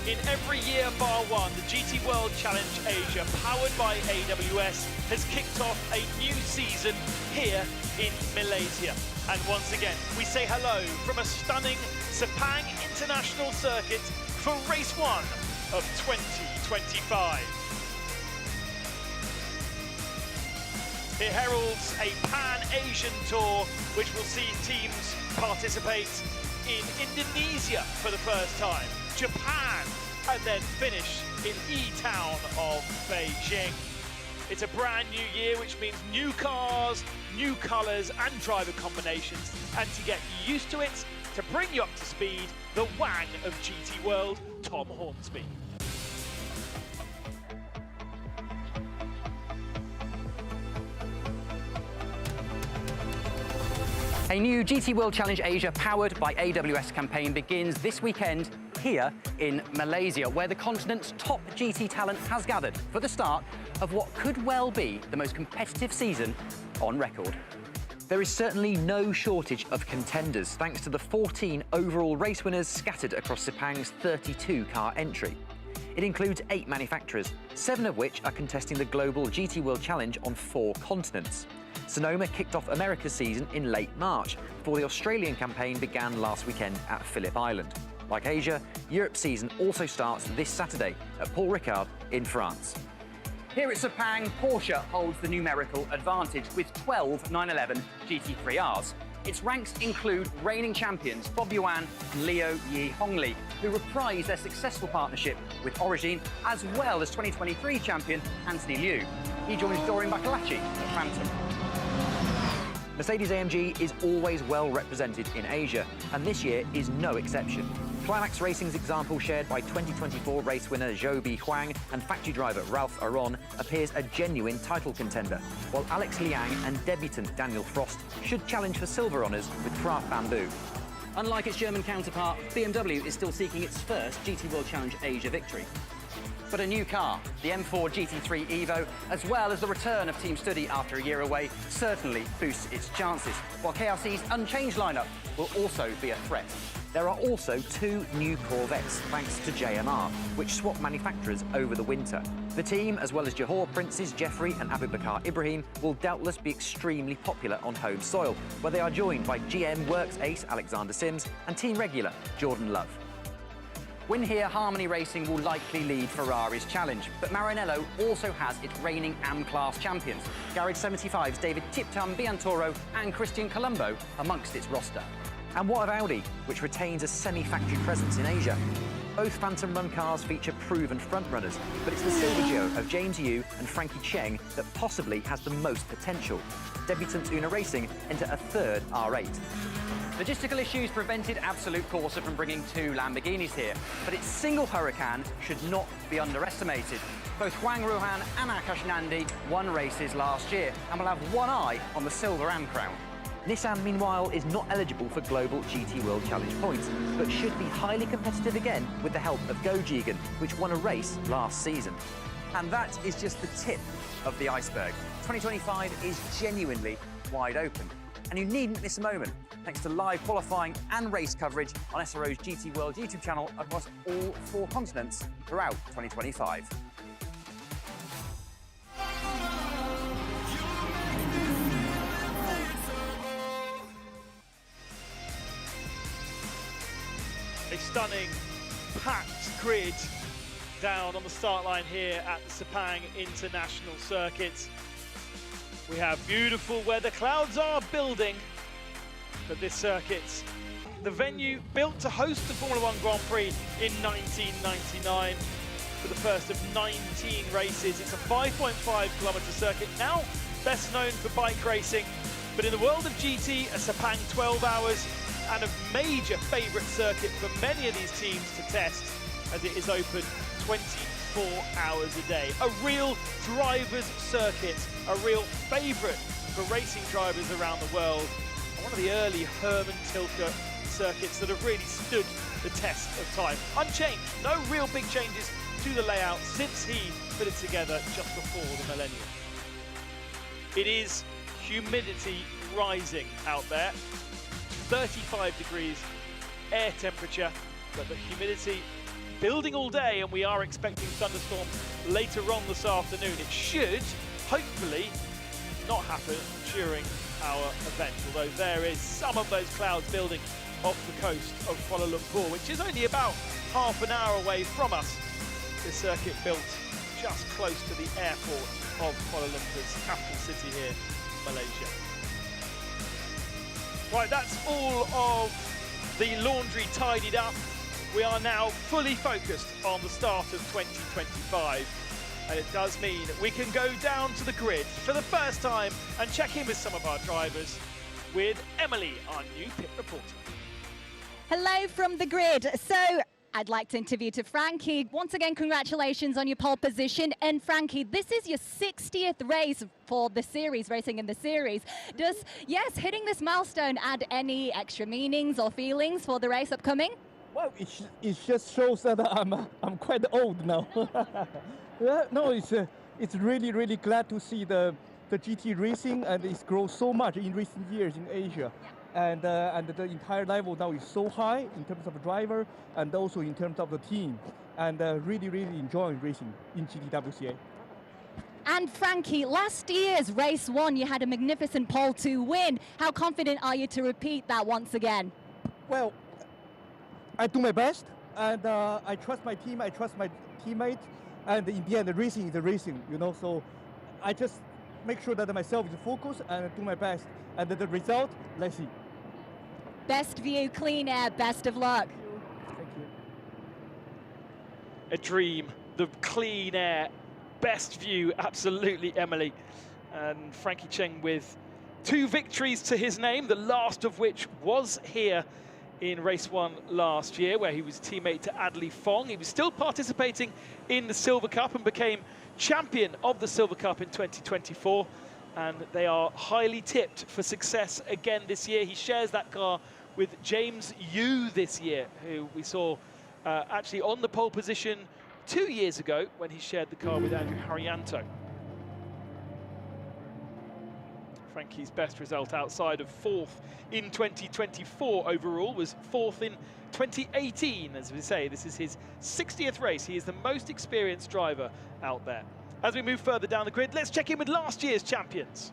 In every year bar one, the GT World Challenge Asia, powered by AWS, has kicked off a new season here in Malaysia. And once again, we say hello from a stunning Sepang International Circuit for race one of 2025. It heralds a Pan-Asian tour, which will see teams participate in Indonesia for the first time, Japan, and then finish in E-Town of Beijing. It's a brand new year, which means new cars, new colours and driver combinations. And to get used to it, to bring you up to speed, the Wang of GT World, Tom Hornsby. A new GT World Challenge Asia powered by AWS campaign begins this weekend here in Malaysia, where the continent's top GT talent has gathered for the start of what could well be the most competitive season on record. There is certainly no shortage of contenders, thanks to the 14 overall race winners scattered across Sepang's 32-car entry. It includes 8 manufacturers, 7 of which are contesting the global GT World Challenge on 4 continents. Sonoma kicked off America's season in late March, before the Australian campaign began last weekend at Phillip Island. Like Asia, Europe's season also starts this Saturday at Paul Ricard in France. Here at Sepang, Porsche holds the numerical advantage with 12 911 GT3Rs. Its ranks include reigning champions Bob Yuan and Leo Yi Hongli, who reprise their successful partnership with Origin, as well as 2023 champion Anthony Liu. He joins Dorian Bacalacci at Phantom. Mercedes-AMG is always well represented in Asia, and this year is no exception. Climax Racing's example, shared by 2024 race winner Zhou Bi Huang and factory driver Ralph Aron, appears a genuine title contender, while Alex Liang and debutant Daniel Frost should challenge for silver honours with Craft Bamboo. Unlike its German counterpart, BMW is still seeking its first GT World Challenge Asia victory. But a new car, the M4 GT3 Evo, as well as the return of Team Study after a year away, certainly boosts its chances, while KRC's unchanged lineup will also be a threat. There are also 2 new Corvettes, thanks to JMR, which swap manufacturers over the winter. The team, as well as Johor Princes Jeffrey and Abubakar Ibrahim, will doubtless be extremely popular on home soil, where they are joined by GM Works ace Alexander Sims and team regular Jordan Love. Win here, Harmony Racing will likely lead Ferrari's challenge, but Maranello also has its reigning AM-class champions, Garage 75's David Tiptam Biantoro and Christian Colombo amongst its roster. And what of Audi, which retains a semi-factory presence in Asia? Both Phantom Run cars feature proven frontrunners, but it's the silver duo of James Yu and Frankie Cheng that possibly has the most potential. Debutant Una Racing enter a third R8. Logistical issues prevented Absolute Corsa from bringing 2 Lamborghinis here, but its single Huracan should not be underestimated. Both Huang Ruhan and Akash Nandi won races last year and will have one eye on the silver Am Crown. Nissan, meanwhile, is not eligible for global GT World Challenge points, but should be highly competitive again with the help of Gojigan, which won a race last season. And that is just the tip of the iceberg. 2025 is genuinely wide open, and you needn't miss a moment, thanks to live qualifying and race coverage on SRO's GT World YouTube channel across all 4 continents throughout 2025. A stunning, packed grid down on the start line here at the Sepang International Circuit. We have beautiful weather, clouds are building for this circuit. The venue built to host the Formula 1 Grand Prix in 1999 for the first of 19 races. It's a 5.5-kilometre circuit, now best known for bike racing, but in the world of GT, a Sepang 12 hours and a major favourite circuit for many of these teams to test, as it is open 24 hours a day. A real driver's circuit, a real favourite for racing drivers around the world. One of the early Hermann Tilke circuits that have really stood the test of time. Unchanged, no real big changes to the layout since he put it together just before the millennium. It is humidity rising out there. 35 degrees air temperature, but the humidity building all day, and we are expecting thunderstorms later on this afternoon. It should, hopefully, not happen during our event, although there is some of those clouds building off the coast of Kuala Lumpur, which is only about half an hour away from us. This circuit built just close to the airport of Kuala Lumpur's capital city here, Malaysia. Right, that's all of the laundry tidied up. We are now fully focused on the start of 2025. And it does mean we can go down to the grid for the first time and check in with some of our drivers with Emily, our new pit reporter. Hello from the grid. So I'd like to interview to Frankie. Once again, congratulations on your pole position. And Frankie, this is your 60th race for the series, racing in the series. Does, yes, hitting this milestone add any extra meanings or feelings for the race upcoming? Well, it just shows that I'm quite old now. Yeah, no, it's really glad to see the GT racing, and it's grown so much in recent years in Asia. And the entire level now is so high in terms of the driver and also in terms of the team. And really enjoying racing in GTWCA. And Frankie, last year's race 1, you had a magnificent pole to win. How confident are you to repeat that once again? Well, I do my best, and I trust my team, I trust my teammates, and in the end, the racing is the racing, you know, so I just make sure that myself is focused and do my best, and the result, let's see. Best view, clean air, best of luck. Thank you. A dream, the clean air, best view, absolutely, Emily. And Frankie Cheng with 2 victories to his name, the last of which was here in race 1 last year, where he was teammate to Adley Fong. He was still participating in the Silver Cup and became champion of the Silver Cup in 2024. And they are highly tipped for success again this year. He shares that car with James Yu this year, who we saw actually on the pole position 2 years ago when he shared the car with Andrew Haryanto. Frankie's best result outside of 4th in 2024 overall was 4th in 2018. As we say, this is his 60th race. He is the most experienced driver out there. As we move further down the grid, let's check in with last year's champions.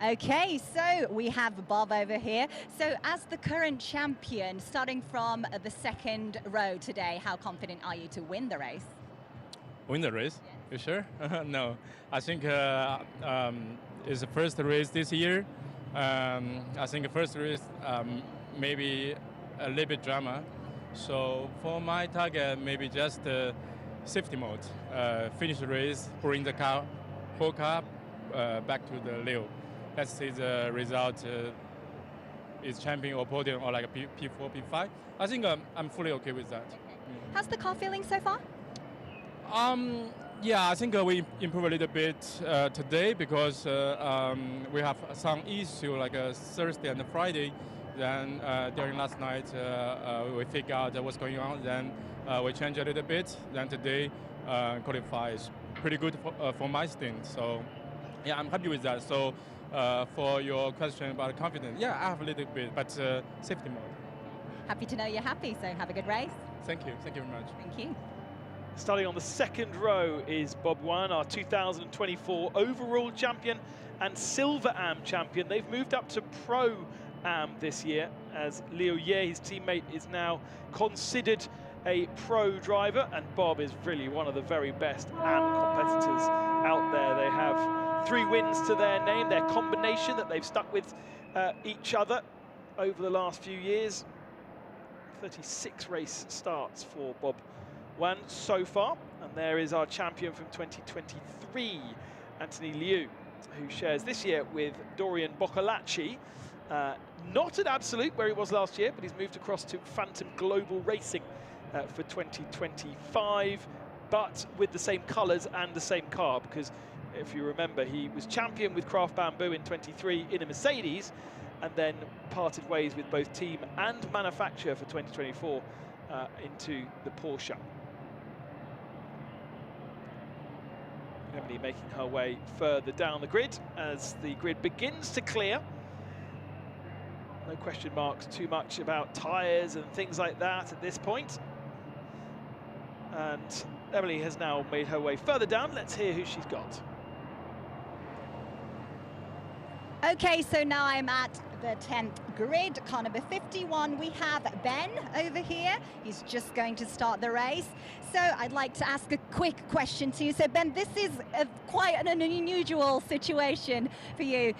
Okay, so we have Bob over here. So as the current champion, starting from the 2nd row today, how confident are you to win the race? Win the race? You sure? No, I think it's the first race this year. I think the first race maybe a little bit drama. So for my target, maybe just safety mode. Finish the race, bring the car, whole car back to the Leo. Let's see the result is champion or podium or like a P4, P5. I think I'm fully okay with that. How's the car feeling so far? Yeah, I think we improved a little bit today because we have some issue like Thursday and Friday. Then during last night we figured out what's going on. Then we changed a little bit. Then today qualify is pretty good for my stint. So yeah, I'm happy with that. So for your question about confidence, yeah, I have a little bit, but safety mode. Happy to know you're happy, so have a good race. Thank you very much. Thank you. Starting on the 2nd row is Bob Wan, our 2024 overall champion and Silver Am champion. They've moved up to Pro Am this year, as Liu Ye, his teammate, is now considered a pro driver, and Bob is really one of the very best Am competitors out there. They have 3 wins to their name, their combination that they've stuck with each other over the last few years. 36 race starts for Bob Wan so far, and there is our champion from 2023, Anthony Liu, who shares this year with Dorian Boccolacci. Not at Absolute, where he was last year, but he's moved across to Phantom Global Racing for 2025, but with the same colours and the same car, because if you remember, he was champion with Craft Bamboo in 23 in a Mercedes, and then parted ways with both team and manufacturer for 2024 into the Porsche. Emily making her way further down the grid as the grid begins to clear. No question marks too much about tyres and things like that at this point. And Emily has now made her way further down. Let's hear who she's got. Okay, so now I'm at the 10th grid, car number 51. We have Ben over here. He's just going to start the race. So I'd like to ask a quick question to you. So Ben, this is quite an unusual situation for you,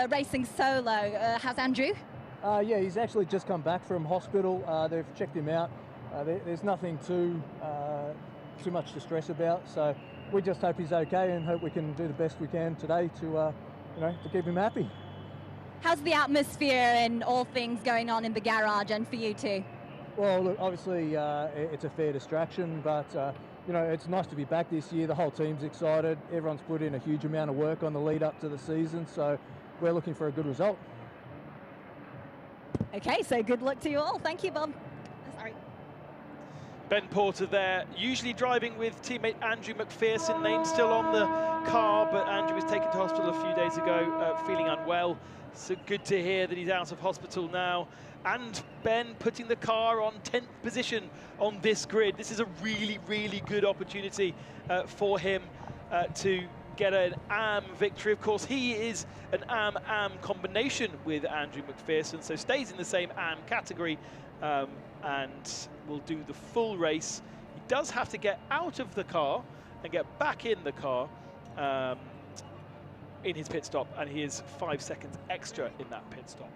racing solo. How's Andrew? Yeah, he's actually just come back from hospital. They've checked him out. There's nothing too much to stress about. So we just hope he's okay and hope we can do the best we can today to to keep him happy. How's the atmosphere and all things going on in the garage and for you too? Well, look, obviously it's a fair distraction, but it's nice to be back this year. The whole team's excited. Everyone's put in a huge amount of work on the lead up to the season, so we're looking for a good result. Okay, so good luck to you all. Thank you, Bob. Sorry. Ben Porter there, usually driving with teammate Andrew McPherson. Name still on the car, but Andrew was taken to hospital a few days ago, feeling unwell. So good to hear that he's out of hospital now. And Ben putting the car on 10th position on this grid. This is a really, really good opportunity for him to get an AM victory. Of course, he is an AM combination with Andrew McPherson, so stays in the same AM category. And will do the full race. He does have to get out of the car and get back in the car in his pit stop, and he is 5 seconds extra in that pit stop.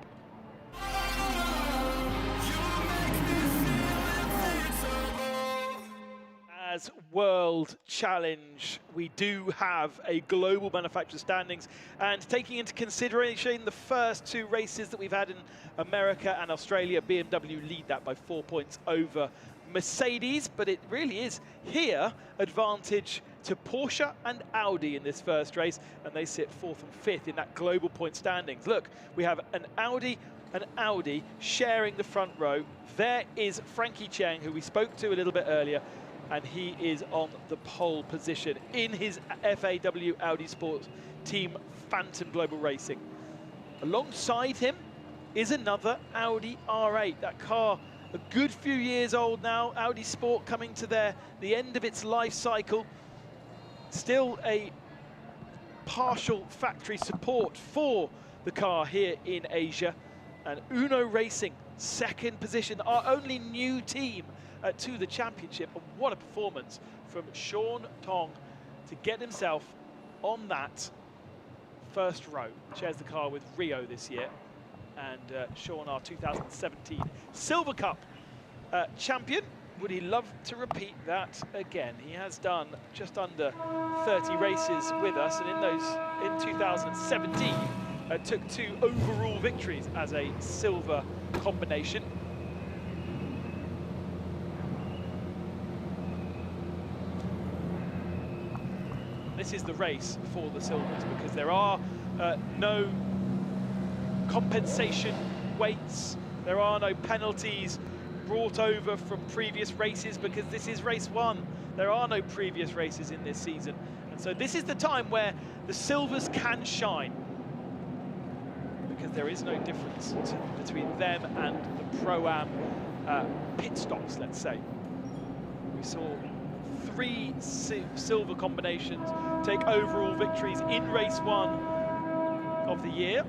As World Challenge, we do have a global manufacturer standings, and taking into consideration the first two races that we've had in America and Australia, BMW lead that by 4 points over Mercedes, but it really is here advantage to Porsche and Audi in this first race, and they sit 4th and 5th in that global point standings. Look, we have an Audi sharing the front row. There is Frankie Cheng, who we spoke to a little bit earlier, and he is on the pole position in his FAW Audi Sports Team Phantom Global Racing. Alongside him is another Audi R8. That car, a good few years old now. Audi Sport coming to the end of its life cycle. Still a partial factory support for the car here in Asia. And Uno Racing, 2nd position, our only new team to the championship. And what a performance from Sean Tong to get himself on that first row. Shares the car with Rio this year. And Sean, our 2017 Silver Cup champion. Would he love to repeat that again? He has done just under 30 races with us, and in those, in 2017, took 2 overall victories as a silver combination. This is the race for the silvers, because there are no compensation weights, there are no penalties brought over from previous races, because this is race 1. There are no previous races in this season, and so this is the time where the silvers can shine, because there is no difference between them and the Pro-Am pit stops, let's say. We saw 3 silver combinations take overall victories in race 1 of the year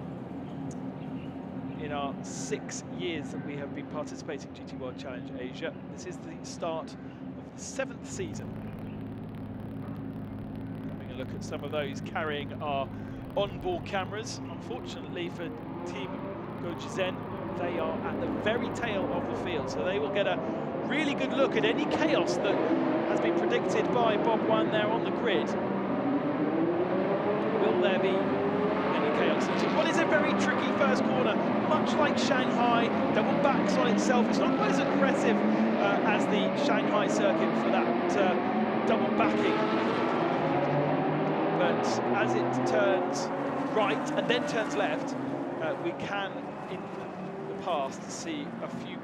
in our 6 years that we have been participating in GT World Challenge Asia. This is the start of the 7th season. Having a look at some of those carrying our onboard cameras. Unfortunately for Team Gojizen, they are at the very tail of the field, so they will get a really good look at any chaos that has been predicted by Bob Wan there on the grid. Will there be any chaos? What is a very tricky first corner, much like Shanghai, double backs on itself. It's not quite as aggressive as the Shanghai circuit for that double backing, but as it turns right and then turns left, we can, in the past, see a few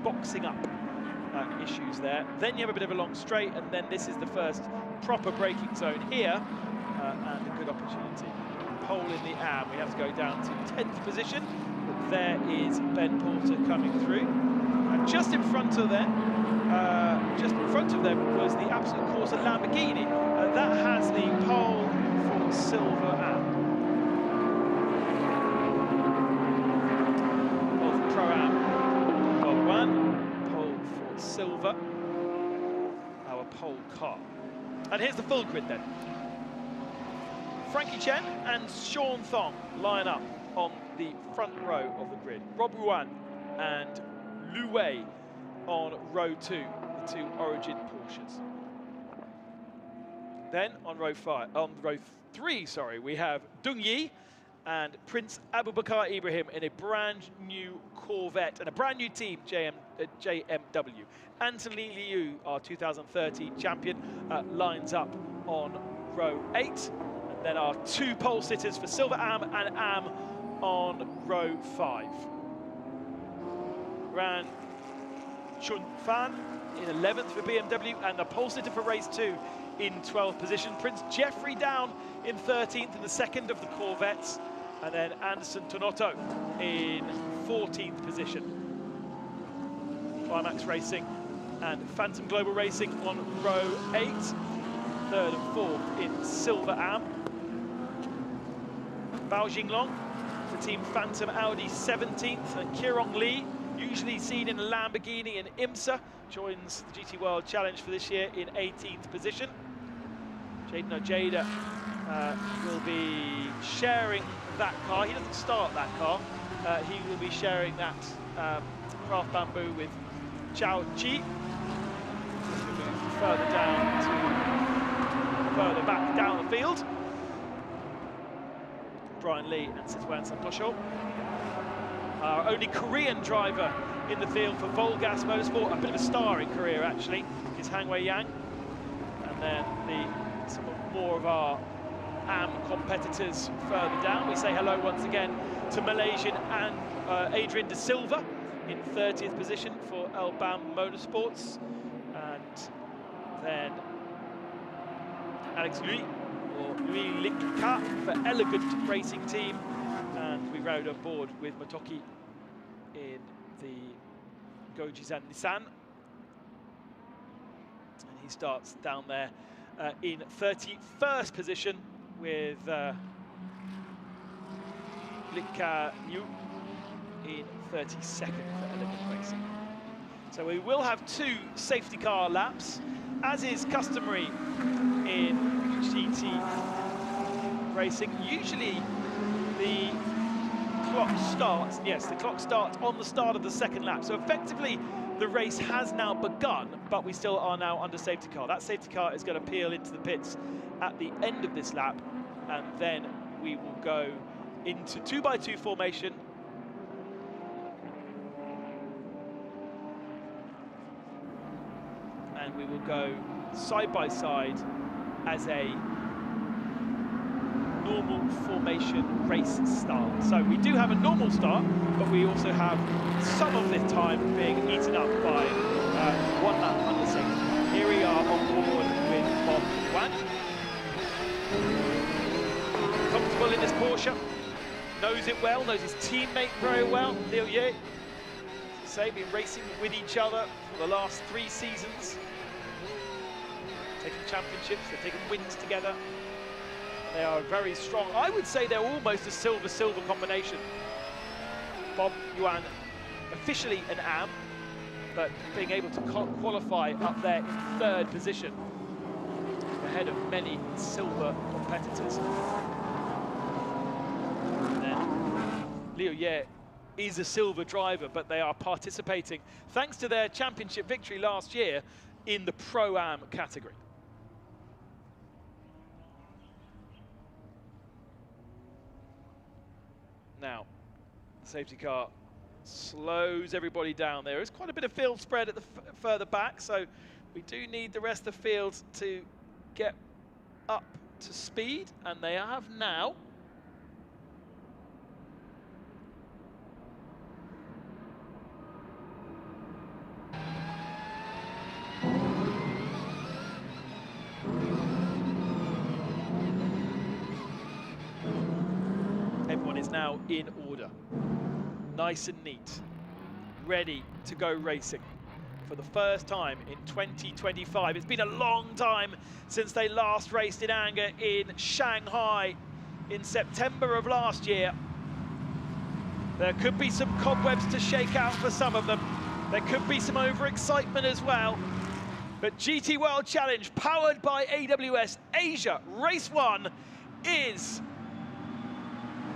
boxing up issues there. Then you have a bit of a long straight, and then this is the first proper braking zone here, and a good opportunity. Pole in the AM, we have to go down to 10th position, but there is Ben Porter coming through. And just in front of them just in front of them was the Absolute Corsa Lamborghini. That has the pole for silver Am. Pole for Pro-Am, pole 1, pole for silver, our pole car. And here's the full grid then. Frankie Chen and Sean Thong line up on the front row of the grid. Rob Ruan and Lu Wei on row 2, the 2 Origin Porsches. Then on row 3, we have Dung Yi and Prince Abubakar Ibrahim in a brand new Corvette and a brand new team, JMW. Anthony Liu, our 2030 champion, lines up on row 8. And then our 2 pole sitters for Silver Am and Am on row 5. Ran Chun Fan in 11th for BMW, and the pole sitter for race 2 in 12th position. Prince Jeffrey down in 13th in the second of the Corvettes, and then Anderson Tonotto in 14th position. Climax Racing and Phantom Global Racing on row 8, 3rd and 4th in Silver Am. Bao Jinglong for Team Phantom Audi 17th, and Kirong Li, usually seen in a Lamborghini in IMSA, joins the GT World Challenge for this year in 18th position. Jaden Ojeda will be sharing that car. He doesn't start that car. He will be sharing that Craft Bamboo with Chao Chi. We'll move further back down the field. Brian Lee and Sitwan Santosho. Our only Korean driver in the field for Volgas Motorsport, a bit of a star in Korea actually, is Hang Wei Yang. And then some more of our Am competitors further down. We say hello once again to Malaysian and Adrian De Silva in 30th position for Elbam Motorsports. And then Alex Lui, or Lui Lik-ka for Elegant Racing Team. And we rode on board with Motoki in the Gojizan Nissan. And he starts down there in 31st position with Lik-ka Liu in 32nd for Elegant Racing. So we will have 2 safety car laps, as is customary in GT racing. Usually the clock starts, yes, the clock starts on the start of the second lap. So effectively, the race has now begun, but we still are now under safety car. That safety car is going to peel into the pits at the end of this lap, and then we will go into 2x2 formation. And we will go side by side as a normal formation race start. So we do have a normal start, but we also have some of the time being eaten up by 1 lap under safety. Here we are on board with Bob Wan. Comfortable in this Porsche, knows it well, knows his teammate very well. Liu Ye, as I say, been racing with each other for the last 3 seasons. Taking championships, they've taken wins together. They are very strong. I would say they're almost a silver-silver combination. Bob Yuan, officially an Am, but being able to qualify up there in 3rd position, ahead of many silver competitors. And then Liu Ye is a silver driver, but they are participating, thanks to their championship victory last year, in the Pro-Am category. Now, the safety car slows everybody down. There is quite a bit of field spread at the further back, so we do need the rest of the field to get up to speed, and they have now. Everyone is now in order, nice and neat, ready to go racing for the first time in 2025. It's been a long time since they last raced in anger in Shanghai in September of last year. There could be some cobwebs to shake out for some of them. There could be some overexcitement as well. But GT World Challenge, powered by AWS Asia, race 1 is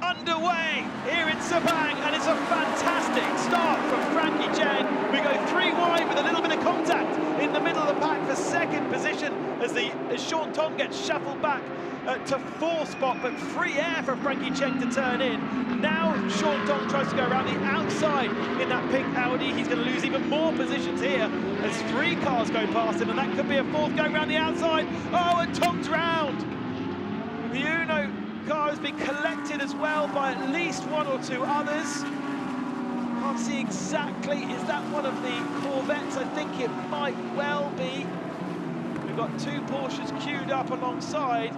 underway here in Sepang, and it's a fantastic start from Frankie Cheng. We go 3 wide with a little bit of contact in the middle of the pack for second position as Sean Tong gets shuffled back to 4th spot, but free air for Frankie Cheng to turn in. Now Sean Tong tries to go around the outside in that pink Audi. He's going to lose even more positions here as 3 cars go past him, and that could be a 4th going around the outside. Oh, and Tong's round. The Uno car has been collected as well by at least 1 or 2 others. Can't see exactly, is that one of the Corvettes? I think it might well be. We've got 2 Porsches queued up alongside,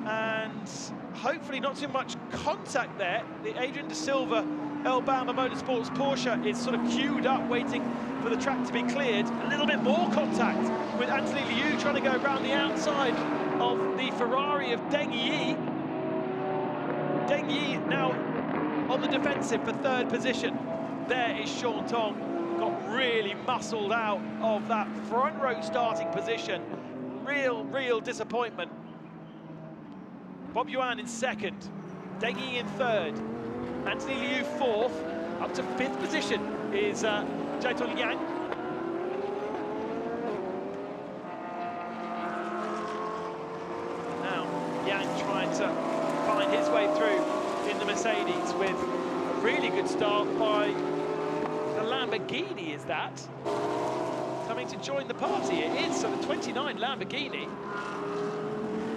and hopefully not too much contact there. The Adrian De Silva Elbama Motorsports Porsche is sort of queued up, waiting for the track to be cleared. A little bit more contact with Anthony Liu trying to go around the outside of the Ferrari of Deng Yi. Deng Yi now on the defensive for 3rd position. There is Sean Tong, got really muscled out of that front row starting position. Real disappointment. Bob Yuan in 2nd, Deng Yi in 3rd, Anthony Liu 4th, up to 5th position is Jiatong Yang. Now Yang trying to find his way through in the Mercedes with a really good start by the Lamborghini, is that? Coming to join the party, it is, so the 29 Lamborghini.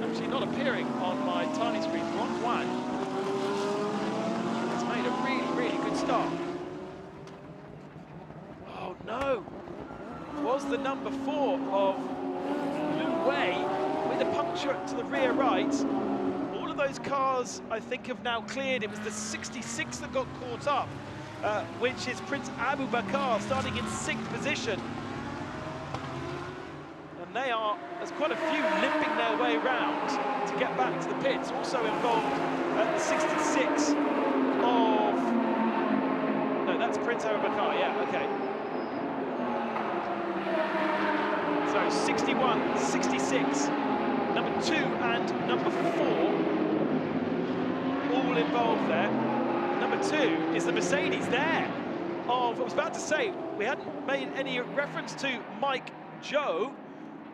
Actually not appearing on my tiny screen. Ron Juan has made a really good start. Oh no! Was the number 4 of Lu Wei with a puncture to the rear right. All of those cars, I think, have now cleared. It was the 66 that got caught up, which is Prince Abu Bakr starting in 6th position. And they are, there's quite a few limping their way round to get back to the pits. Also involved the 66 of, no, that's Prince Abu Bakr, yeah, okay. So 61, 66, number 2 and number 4, all involved there. Number 2 is the Mercedes there of, I was about to say, we hadn't made any reference to Mike Joe,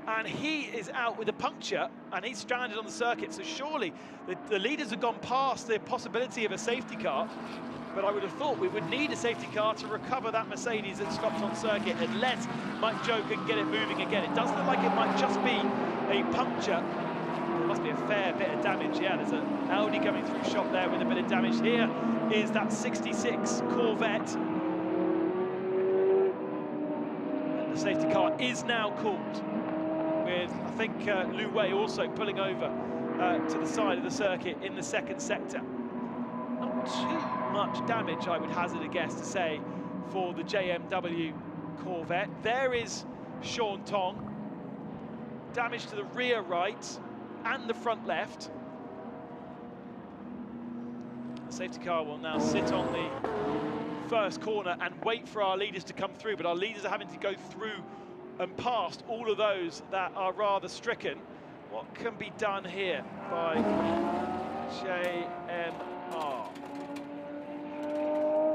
and he is out with a puncture and he's stranded on the circuit. So surely the leaders have gone past the possibility of a safety car, but I would have thought we would need a safety car to recover that Mercedes that stopped on circuit unless Mike Joe can get it moving again. It does look like it might just be a puncture. There must be a fair bit of damage. Yeah, there's an Audi coming through shop there with a bit of damage. Here is that 66 Corvette. And the safety car is now called, with, I think, Lu Wei also pulling over to the side of the circuit in the 2nd sector. Not too much damage, I would hazard a guess to say, for the JMW Corvette. There is Sean Tong. Damage to the rear right and the front left. The safety car will now sit on the first corner and wait for our leaders to come through, but our leaders are having to go through and past all of those that are rather stricken. What can be done here by JMR?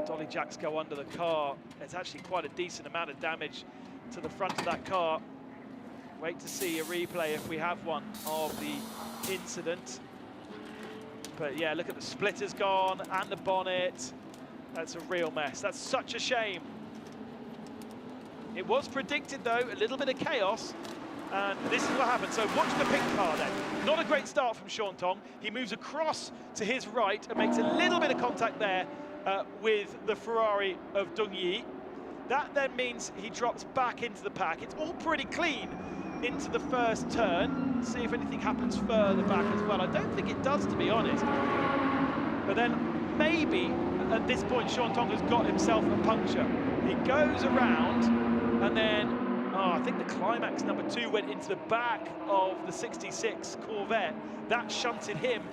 Dolly jacks go under the car. It's actually quite a decent amount of damage to the front of that car. Wait to see a replay if we have one of the incident. But yeah, look at the splitters gone and the bonnet. That's a real mess. That's such a shame. It was predicted, though, a little bit of chaos, and this is what happened. So watch the pink car then. Not a great start from Sean Tong. He moves across to his right and makes a little bit of contact there with the Ferrari of Deng Yi. That then means he drops back into the pack. It's all pretty clean into the first turn. See if anything happens further back as well. I don't think it does, to be honest. But then maybe at this point Sean Tong has got himself a puncture. He goes around And then, I think the Climax number 2 went into the back of the 66 Corvette. That shunted him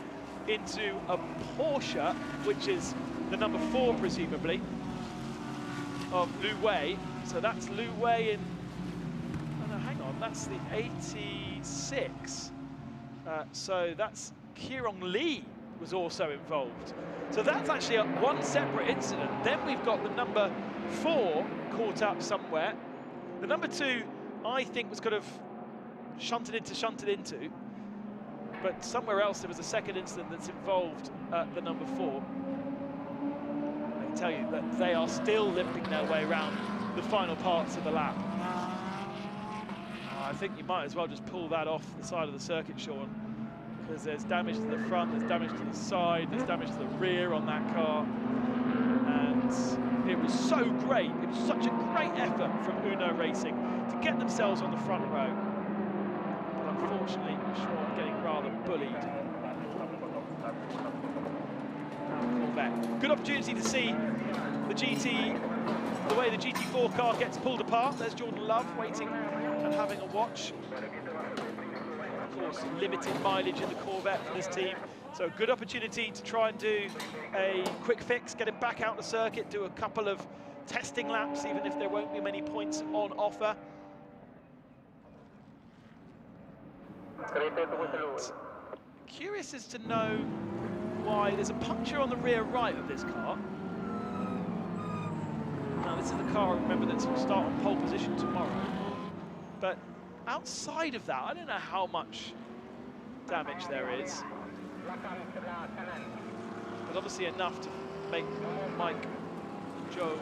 into a Porsche, which is the number 4, presumably, of Lu Wei. So that's Lu Wei in, oh no, hang on, that's the 86. So that's Kierong Lee was also involved. So that's actually one separate incident. Then we've got the number 4 caught up somewhere. The number 2, I think, was kind of shunted into. But somewhere else there was a second incident that's involved the number 4. I can tell you that they are still limping their way around the final parts of the lap. I think you might as well just pull that off the side of the circuit, Sean, because there's damage to the front, there's damage to the side, there's damage to the rear on that car. And it was so great, it was such a great effort from Uno Racing to get themselves on the front row. But unfortunately, Sean getting rather bullied. Corvette. Good opportunity to see the GT, the way the GT4 car gets pulled apart. There's Jordan Love waiting and having a watch. Of course, limited mileage in the Corvette for this team. So good opportunity to try and do a quick fix, get him back out the circuit, do a couple of testing laps, even if there won't be many points on offer. And curious as to know why there's a puncture on the rear right of this car. Now this is the car, remember, that's will start on pole position tomorrow. But outside of that, I don't know how much damage there is. But obviously enough to make Mike and Joe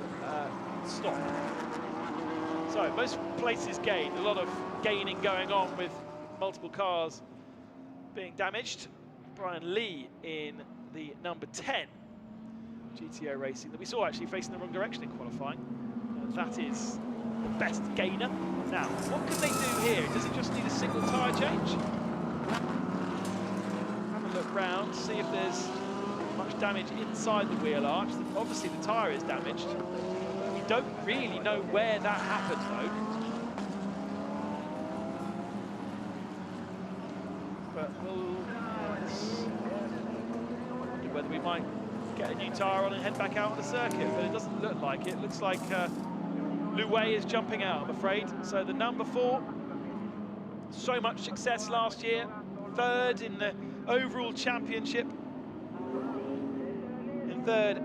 stop. So most places gained, a lot of gaining going on with multiple cars being damaged. Brian Lee in the number 10 GTO Racing that we saw actually facing the wrong direction in qualifying. That is the best gainer. Now, what can they do here? Does it just need a single tyre change? Have a look round, see if there's much damage inside the wheel arch. Obviously the tyre is damaged. We don't really know where that happened though. But we'll wonder whether we might get a new tyre on and head back out on the circuit, but it doesn't look like it. It looks like Lu Wei is jumping out, I'm afraid. So the number 4, so much success last year, 3rd in the overall championship, in 3rd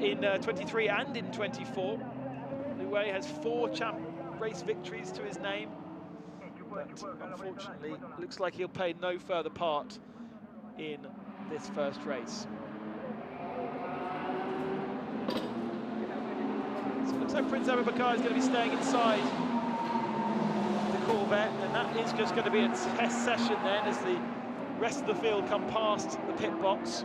in 23 and in 24. Lu Wei has 4 race victories to his name, but unfortunately looks like he'll play no further part in this first race. So it looks like Prince Abubakar is going to be staying inside the Corvette, and that is just going to be a test session then as the rest of the field come past the pit box.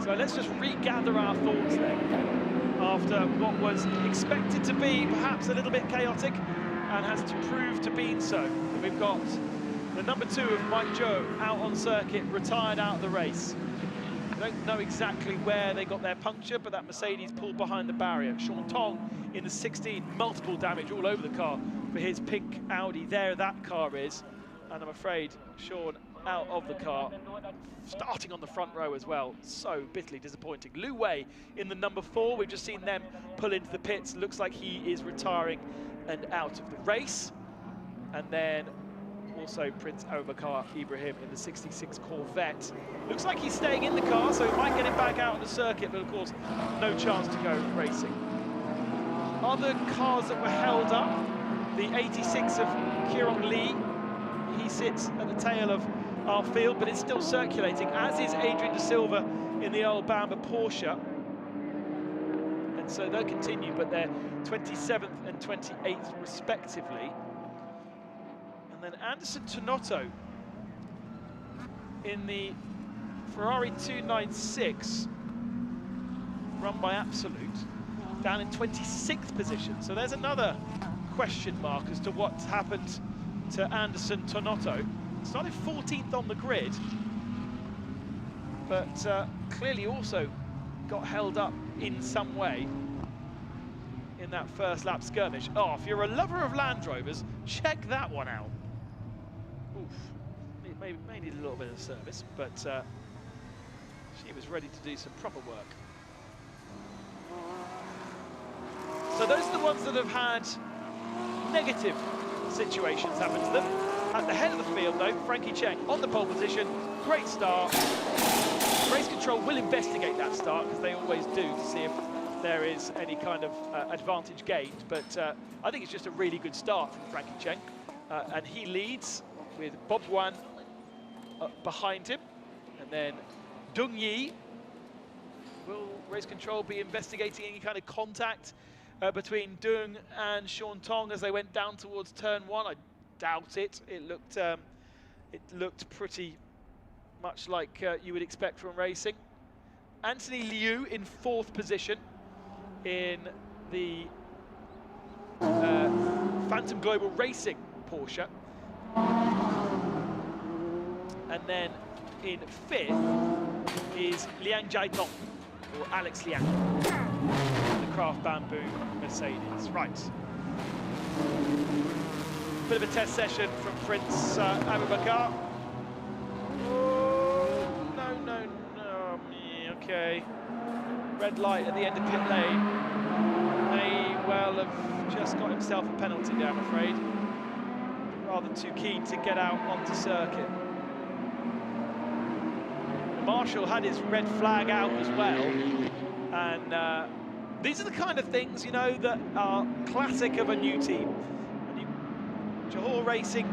So let's just regather our thoughts then, after what was expected to be perhaps a little bit chaotic and has to prove to be so. We've got the number 2 of Mike Joe out on circuit, retired out of the race. I don't know exactly where they got their puncture, but that Mercedes pulled behind the barrier. Sean Tong in the 16, multiple damage all over the car for his pink Audi. There that car is, and I'm afraid Sean out of the car, starting on the front row as well. So bitterly disappointing. Lu Wei in the number 4, we've just seen them pull into the pits. Looks like he is retiring and out of the race. And then also Prince Abubakar Ibrahim in the 66 Corvette. Looks like he's staying in the car, so it might get him back out on the circuit, but of course, no chance to go racing. Other cars that were held up, the 86 of Kierong Lee, he sits at the tail of our field, but it's still circulating, as is Adrian De Silva in the old Bamba Porsche. And so they'll continue, but they're 27th and 28th respectively. And then Anderson Tonotto in the Ferrari 296, run by Absolute, down in 26th position. So there's another question mark as to what's happened to Anderson Tonotto. Started 14th on the grid, but clearly also got held up in some way. in that first lap skirmish. Oh, if you're a lover of Land Rovers, check that one out. Oof, it may need a little bit of service, but she was ready to do some proper work. So those are the ones that have had negative situations happen to them. At the head of the field, though, Frankie Cheng on the pole position. Great start. Race control will investigate that start, because they always do, to see if there is any kind of advantage gained. But I think it's just a really good start from Frankie Cheng. And he leads with Bob Wan behind him. And then Dung Yi. Will race control be investigating any kind of contact between Dung and Sean Tong as they went down towards turn 1? I doubt it. It looked pretty much like you would expect from racing. Anthony Liu in 4th position in the Phantom Global Racing Porsche. And then in 5th is Liang Jiatong, or Alex Liang, the Craft Bamboo Mercedes. Right. Bit of a test session from Prince Abubakar. Oh, no. Okay. Red light at the end of pit lane. May well have just got himself a penalty there, I'm afraid. Rather too keen to get out onto circuit. Marshall had his red flag out as well. And these are the kind of things, you know, that are classic of a new team. Johor Racing,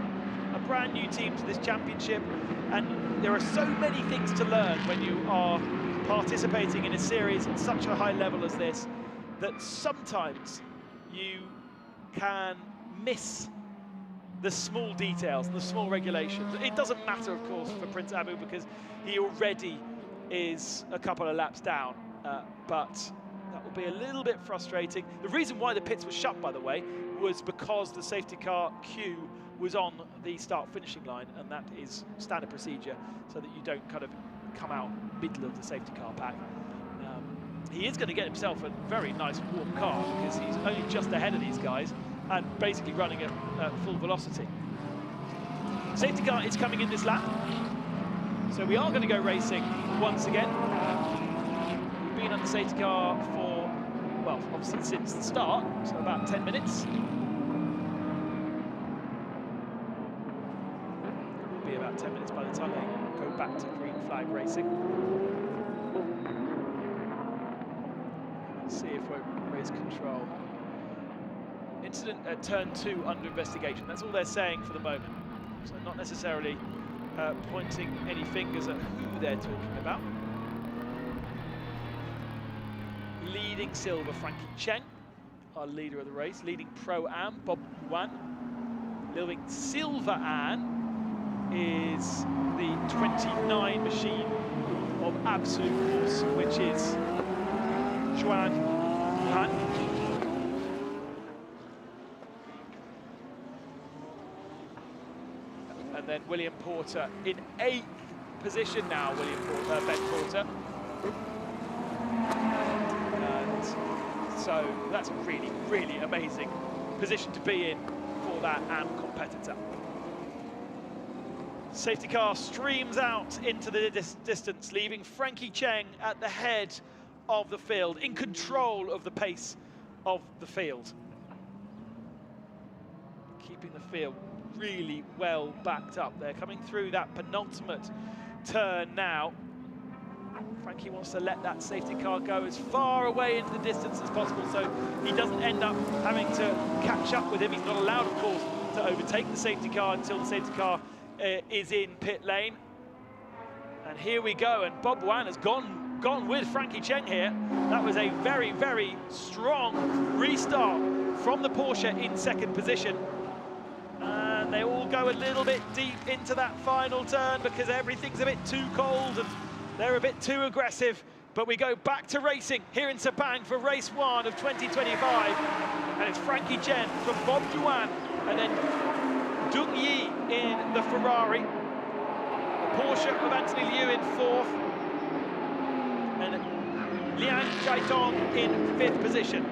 a brand new team to this championship, and there are so many things to learn when you are participating in a series at such a high level as this, that sometimes you can miss the small details and the small regulations. It doesn't matter, of course, for Prince Abu, because he already is a couple of laps down, but that will be a little bit frustrating. The reason why the pits were shut, by the way, was because the safety car queue was on the start-finishing line, and that is standard procedure, so that you don't kind of come out middle of the safety car pack. He is going to get himself a very nice warm car, because he's only just ahead of these guys and basically running at full velocity. Safety car is coming in this lap, so we are going to go racing once again. We've been on the safety car for, well, obviously since the start, so about 10 minutes. It will be about 10 minutes by the time they go back to green flag racing. Let's see if we're race control. Incident at turn 2 under investigation. That's all they're saying for the moment. So not necessarily pointing any fingers at who they're talking about. Leading silver, Frankie Cheng, our leader of the race. Leading Pro-Am, Bob Wan. Leading Silver An is the 29 machine of absolute force, which is Juan Han. And then William Porter in 8th position now, Ben Porter. And so that's a really, really amazing position to be in for that AM competitor. Safety car streams out into the distance, leaving Frankie Cheng at the head of the field, in control of the pace of the field. Keeping the field really well backed up. They're coming through that penultimate turn now. Frankie wants to let that safety car go as far away into the distance as possible, so he doesn't end up having to catch up with him. He's not allowed, of course, to overtake the safety car until the safety car is in pit lane. And here we go, and Bob Wan has gone with Frankie Cheng here. That was a very, very strong restart from the Porsche in 2nd position. And they all go a little bit deep into that final turn because everything's a bit too cold and they're a bit too aggressive. But we go back to racing here in Sepang for race 1 of 2025. And it's Frankie Cheng from Bob Yuan, and then Dung Yi in the Ferrari. The Porsche of Anthony Liu in 4th. And Liang Jiatong in 5th position.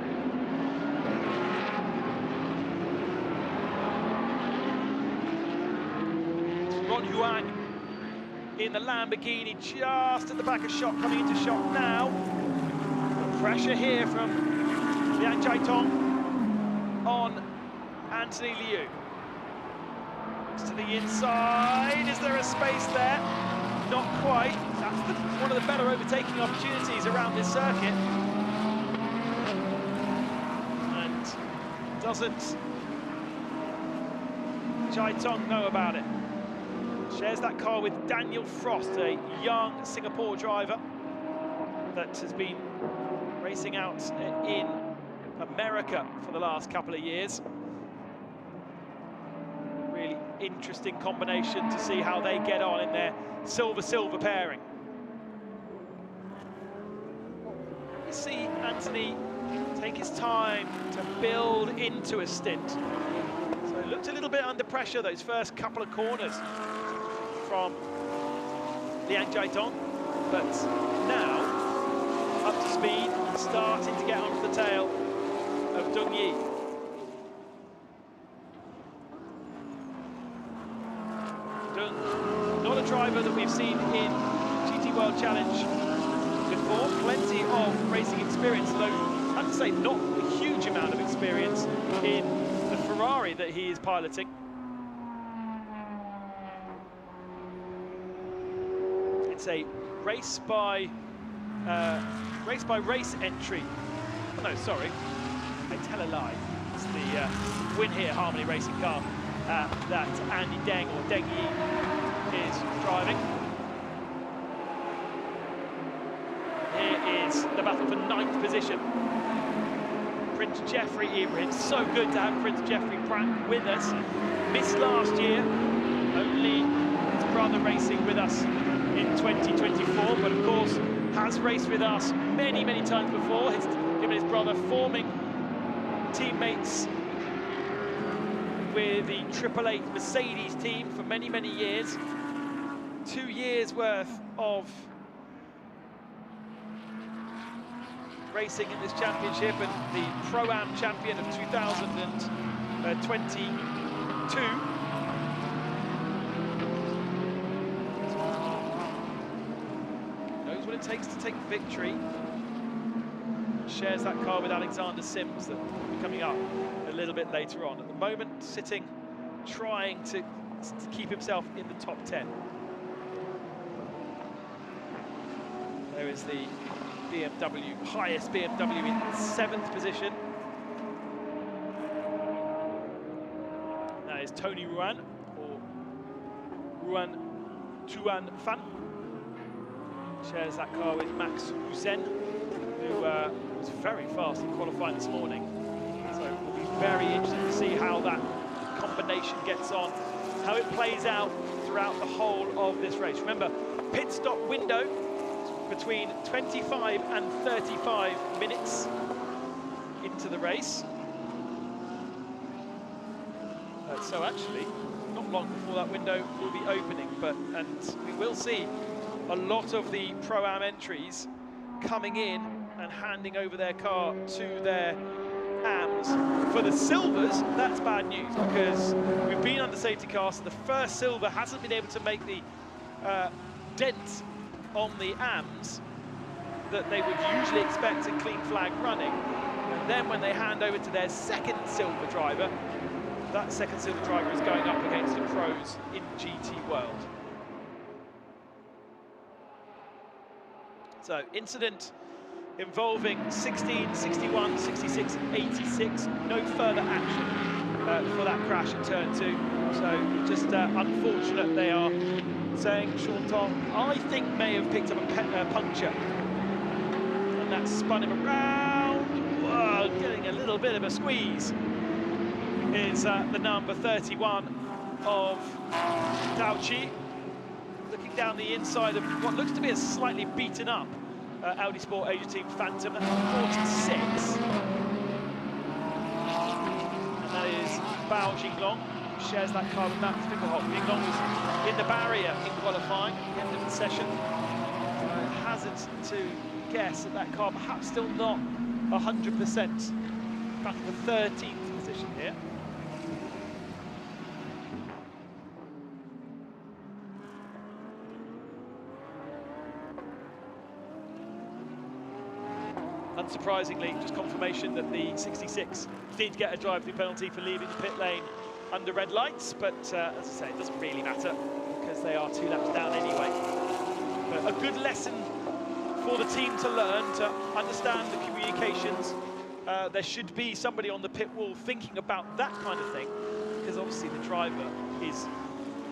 John Huang in the Lamborghini, just at the back of shot, coming into shot now. The pressure here from Liang Jiatong on Anthony Liu. To the inside, is there a space there? Not quite. That's one of the better overtaking opportunities around this circuit. And doesn't Jiatong know about it? Shares that car with Daniel Frost, a young Singapore driver that has been racing out in America for the last couple of years. Really interesting combination to see how they get on in their silver-silver pairing. You see Anthony take his time to build into a stint. So it looked a little bit under pressure those first couple of corners from Liang Jiatong, but now up to speed and starting to get onto the tail of Dong Yi. Not a driver that we've seen in GT World Challenge before. Plenty of racing experience, though I have to say not a huge amount of experience in the Ferrari that he is piloting. It's a race by race entry. Oh, no, sorry, I tell a lie. It's the Win Here Harmony Racing car that Andy Deng, or Deng Yi, is driving. Here is the battle for 9th position. Prince Jeffrey Ibrahim, so good to have Prince Jeffrey Pratt with us. Missed last year, only his brother racing with us in 2024, but of course has raced with us many, many times before. Him and his brother forming teammates with the 888 Mercedes team for many, many years. 2 years worth of racing in this championship, and the Pro-Am champion of 2022. Knows what it takes to take victory. Shares that car with Alexander Sims, that will be coming up a little bit later on. At the moment, sitting, trying to keep himself in the top 10. There is the BMW, highest BMW in 7th position. That is Tony Ruan, or Ruan Tuan Fan. Shares that car with Max Hussein, who was very fast in qualifying this morning. So we'll be very interested to see how that combination gets on, how it plays out throughout the whole of this race. Remember, pit stop window between 25 and 35 minutes into the race. So actually, not long before that window will be opening, and we will see a lot of the Pro-Am entries coming in and handing over their car to their AMs. For the silvers, that's bad news, because we've been under safety car, so the first silver hasn't been able to make the dent on the AMs that they would usually expect in clean flag running. And then when they hand over to their second silver driver, that second silver driver is going up against the pros in GT World. So incident involving 16, 61, 66, 86. No further action for that crash in turn 2. So just unfortunate, they are saying. Sean Tong, I think, may have picked up a puncture, and that spun him around. Whoa, getting a little bit of a squeeze is the number 31 of Dao Chi, looking down the inside of what looks to be a slightly beaten up Audi Sport Asia Team Phantom. That's 46. And that is Bao Jinglong, who shares that car with Matt Finkelhoff. Jinglong was in the barrier in qualifying at the end of the session. Hazard to guess that car perhaps still not 100%. Back in the 13th position here. unsurprisingly, just confirmation that the 66 did get a drive-through penalty for leaving the pit lane under red lights, but as I say, it doesn't really matter because they are 2 laps down anyway. But a good lesson for the team to learn, to understand the communications. There should be somebody on the pit wall thinking about that kind of thing, because obviously the driver is,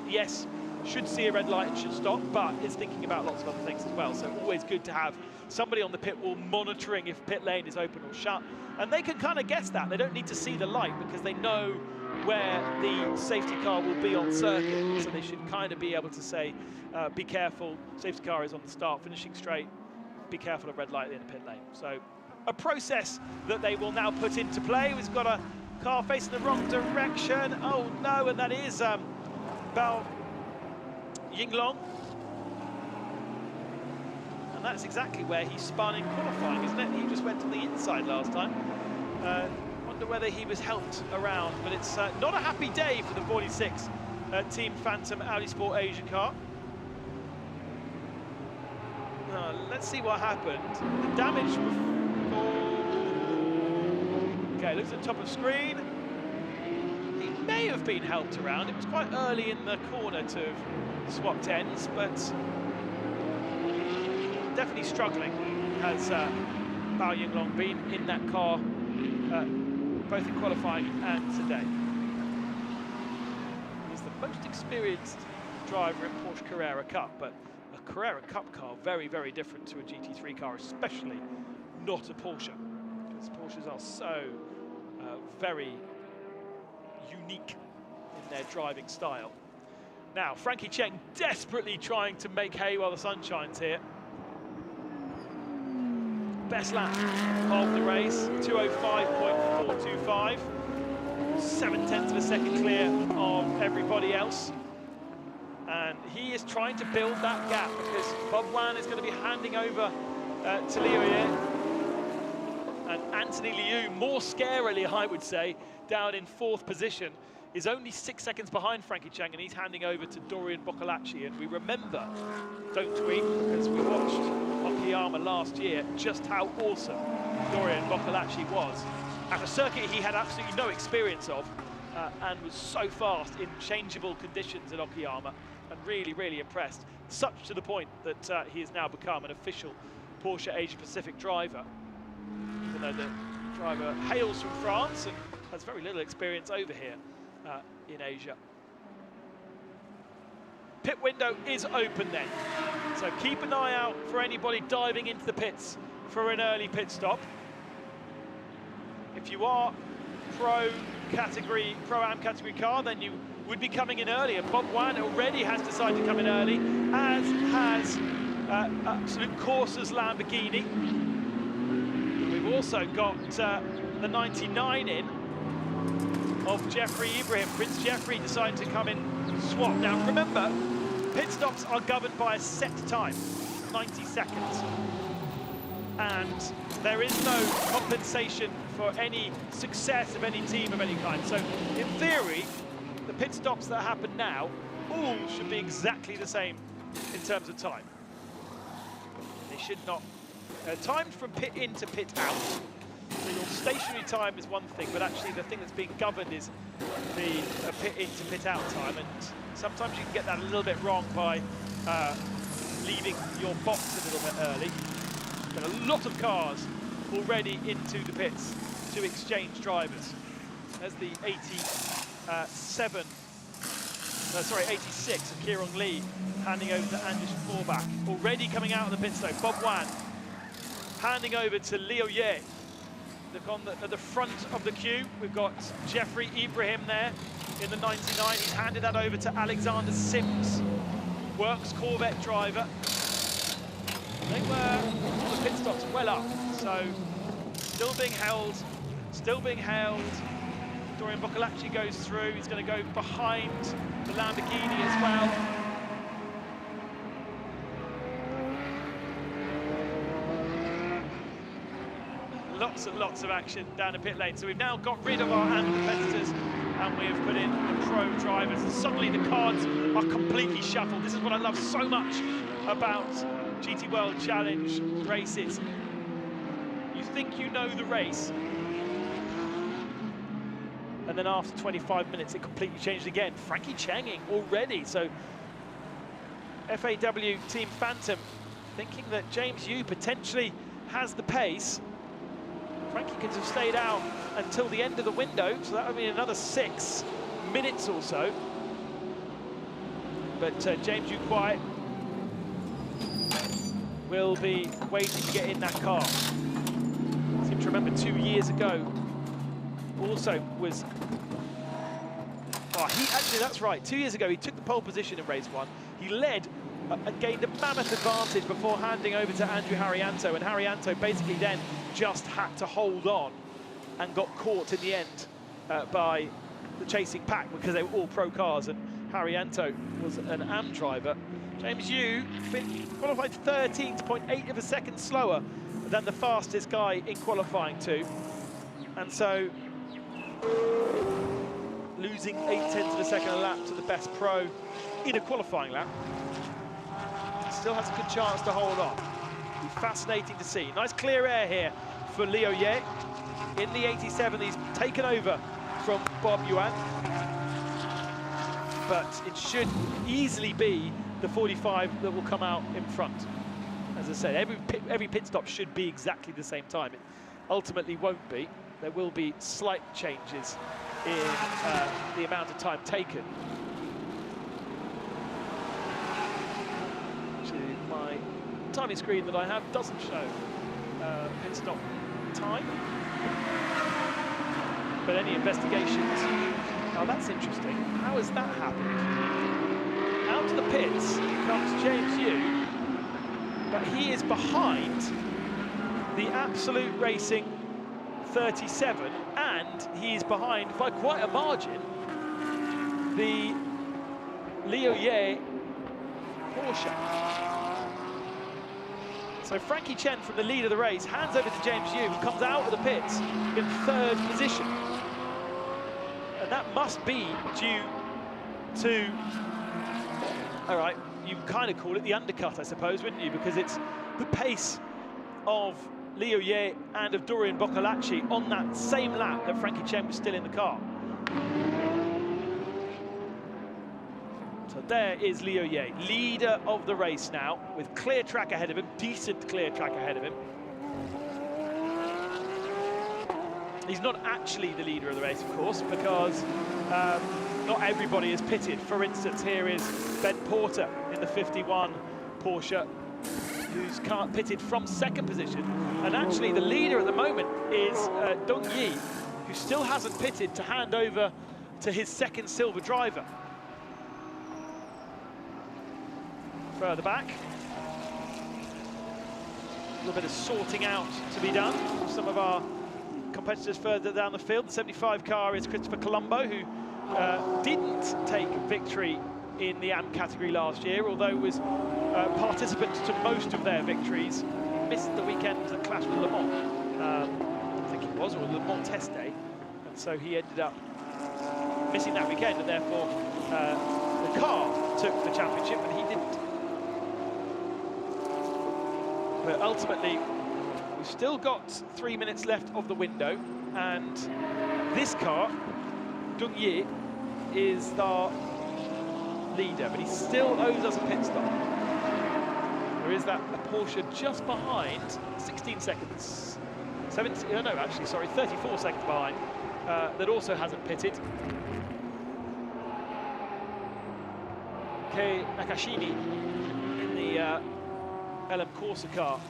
yes, should see a red light and should stop, but is thinking about lots of other things as well. So always good to have somebody on the pit wall monitoring if pit lane is open or shut. And they can kind of guess that. They don't need to see the light because they know where the safety car will be on circuit. So they should kind of be able to say, be careful, safety car is on the start, finishing straight, be careful of red light in the pit lane. So a process that they will now put into play. We've got a car facing the wrong direction. Oh no, and that is Bao Yinglong. And that's exactly where he spun in qualifying, isn't it? He just went to the inside last time. Wonder whether he was helped around, but it's not a happy day for the 46 Team Phantom Audi Sport Asia car. Let's see what happened. The damage before... Okay, looks at the top of screen. He may have been helped around. It was quite early in the corner to have swapped ends, but definitely struggling has Bao Yinglong been in that car, both in qualifying and today. He's the most experienced driver in Porsche Carrera Cup, but a Carrera Cup car very, very different to a GT3 car, especially not a Porsche, because Porsches are so very unique in their driving style. Now, Frankie Cheng desperately trying to make hay while the sun shines here. Best lap of the race, 2:05.425. 0.7 of a second clear of everybody else. And he is trying to build that gap because Bob Wan is going to be handing over to Liu Ye. And Anthony Liu, more scarily, I would say, down in 4th position, is only 6 seconds behind Frankie Cheng, and he's handing over to Dorian Boccolacci. And we remember, don't we, because we watched Okayama last year, just how awesome Dorian Boccolacci was at a circuit he had absolutely no experience of, and was so fast in changeable conditions at Okayama, and really, really impressed. Such to the point that he has now become an official Porsche Asia Pacific driver, even though the driver hails from France and has very little experience over here in Asia. Pit window is open then, so keep an eye out for anybody diving into the pits for an early pit stop. If you are pro-am category car, then you would be coming in early, and Bob Wan already has decided to come in early, as has Absolute Corsa's Lamborghini. We've also got the 99 in of Jeffrey Ibrahim. Prince Jeffrey decided to come in swap. Now remember, pit stops are governed by a set time, 90 seconds. And there is no compensation for any success of any team of any kind. So in theory, the pit stops that happen now all should be exactly the same in terms of time. They should not. Timed from pit in to pit out. So your stationary time is one thing, but actually the thing that's being governed is the pit in to pit out time. And sometimes you can get that a little bit wrong by leaving your box a little bit early. But a lot of cars already into the pits to exchange drivers. There's the 86 of Kieron Lee handing over to Anders Forbach. Already coming out of the pit stop, Bob Wan handing over to Liu Ye. Look on at the front of the queue, we've got Jeffrey Ibrahim there in the 99. He's handed that over to Alexander Sims, Works Corvette driver. They were all the pit stops well up, so still being held. Dorian Boccolacci goes through. He's going to go behind the Lamborghini as well. Lots and lots of action down the pit lane. So we've now got rid of our amateur competitors and we have put in the pro drivers. And suddenly the cards are completely shuffled. This is what I love so much about GT World Challenge races. You think you know the race. And then after 25 minutes, it completely changed again. Frankie Chenging already, so FAW Team Phantom thinking that James Yu potentially has the pace. Frankie could have stayed out until the end of the window, so that would be another 6 minutes or so. But James Yu Kwai will be waiting to get in that car. I seem to remember 2 years ago, also was... Oh, he actually, that's right, 2 years ago he took the pole position in race 1. He led and gained a mammoth advantage before handing over to Andrew Haryanto, and Haryanto basically then just had to hold on and got caught in the end by the chasing pack because they were all pro cars and Haryanto was an AM driver. James Yu qualified 13.8 of a second slower than the fastest guy in qualifying 2, and so losing 0.8 of a second a lap to the best pro in a qualifying lap. Still has a good chance to hold on. It'll be fascinating to see. Nice clear air here for Liu Ye. In the 87, he's taken over from Bob Yuan. But it should easily be the 45 that will come out in front. As I said, every pit stop should be exactly the same time. It ultimately won't be. There will be slight changes in the amount of time taken. My timing screen that I have doesn't show pit stop time, but any investigations? Oh, that's interesting. How has that happened? Out to the pits comes James Yu, but he is behind the Absolute Racing 37, and he is behind by quite a margin the Liu Ye Porsche. So Frankie Chen from the lead of the race hands over to James Yu, who comes out of the pits in 3rd position. And that must be due to, all right, you kind of call it the undercut, I suppose, wouldn't you? Because it's the pace of Liu Ye and of Dorian Boccolacci on that same lap that Frankie Chen was still in the car. So there is Liu Ye, leader of the race now, with clear track ahead of him, decent clear track ahead of him. He's not actually the leader of the race, of course, because not everybody is pitted. For instance, here is Ben Porter in the 51 Porsche, who's pitted from 2nd position. And actually, the leader at the moment is Dong Yi, who still hasn't pitted to hand over to his 2nd silver driver. Further back, a little bit of sorting out to be done for some of our competitors further down the field. The 75 car is Christopher Colombo, who didn't take victory in the AM category last year, although was participant to most of their victories. He missed the weekend of the clash with Le Mans, I think it was, or Le Mans test day, and so he ended up missing that weekend, and therefore the car took the championship and he didn't. But ultimately, we've still got 3 minutes left of the window, and this car, Dong Yi, is our leader, but he still owes us a pit stop. There is that a Porsche just behind, 16 seconds, 17, no, actually, sorry, 34 seconds behind, that also hasn't pitted. Kei Nakashini in the LM Corsa car,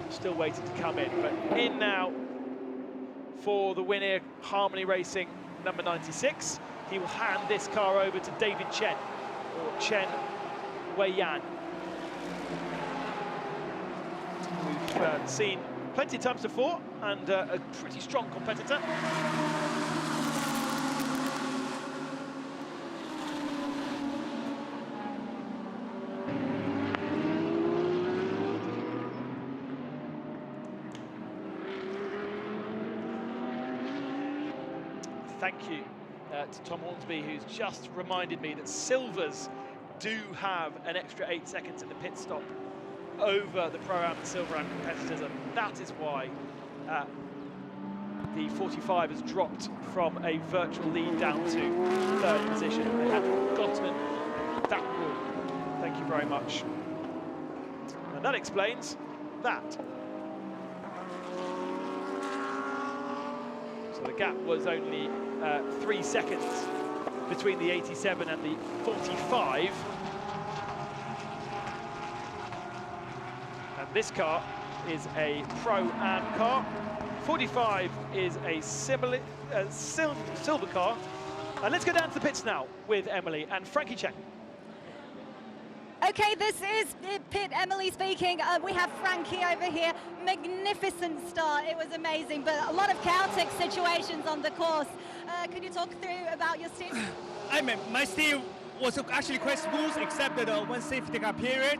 still waiting to come in, but in now for the winner, Harmony Racing, number 96. He will hand this car over to David Chen, or Chen Weiyan. We've seen plenty of times before, and a pretty strong competitor. Thank you to Tom Hornsby, who's just reminded me that silvers do have an extra 8 seconds in the pit stop over the Pro-Am and Silver-Am competitors, and that is why the 45 has dropped from a virtual lead down to third position. They had forgotten that rule. Thank you very much. And that explains that. So the gap was only 3 seconds between the 87 and the 45. And this car is a Pro-Am car. 45 is a silver car. And let's go down to the pits now with Emily and Frankie Cheng. Okay, this is pit Emily speaking. We have Frankie over here. Magnificent start. It was amazing, but a lot of chaotic situations on the course. Could you talk through about your steer? I mean, my steer was actually quite smooth, except the one safety car period.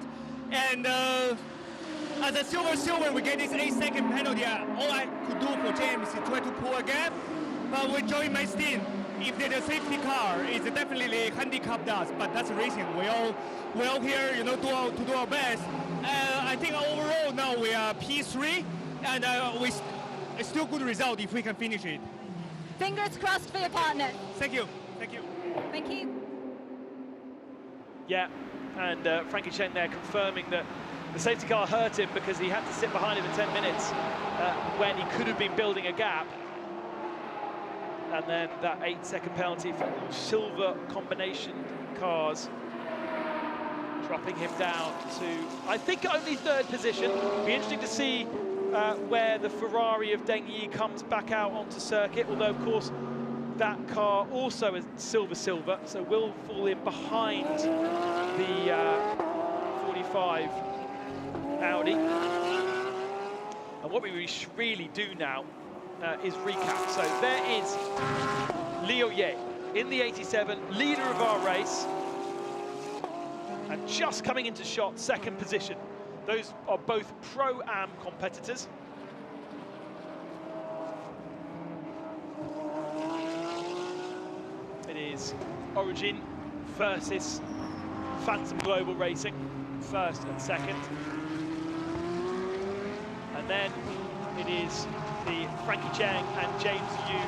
And as a silver, we get this 8-second penalty. All I could do for James is try to pull a gap. But we join my steer. If there's a safety car, it's definitely handicapped us. But that's racing. We're all here, you know, to do our best. I think overall now we are P3, and it's still good result if we can finish it. Fingers crossed for your partner. Thank you. Thank you. Thank you. Yeah, and Frankie Cheng there confirming that the safety car hurt him because he had to sit behind him for 10 minutes when he could have been building a gap. And then that 8-second penalty for all silver combination cars, dropping him down to, I think, only third position. Be interesting to see where the Ferrari of Deng Yi comes back out onto circuit, although, of course, that car also is silver, so will fall in behind the 45 Audi. And what we really do now is recap. So there is Liu Ye in the 87, leader of our race, and just coming into shot, second position. Those are both Pro-Am competitors. It is Origin versus Phantom Global Racing, first and second. And then it is the Frankie Cheng and James Yu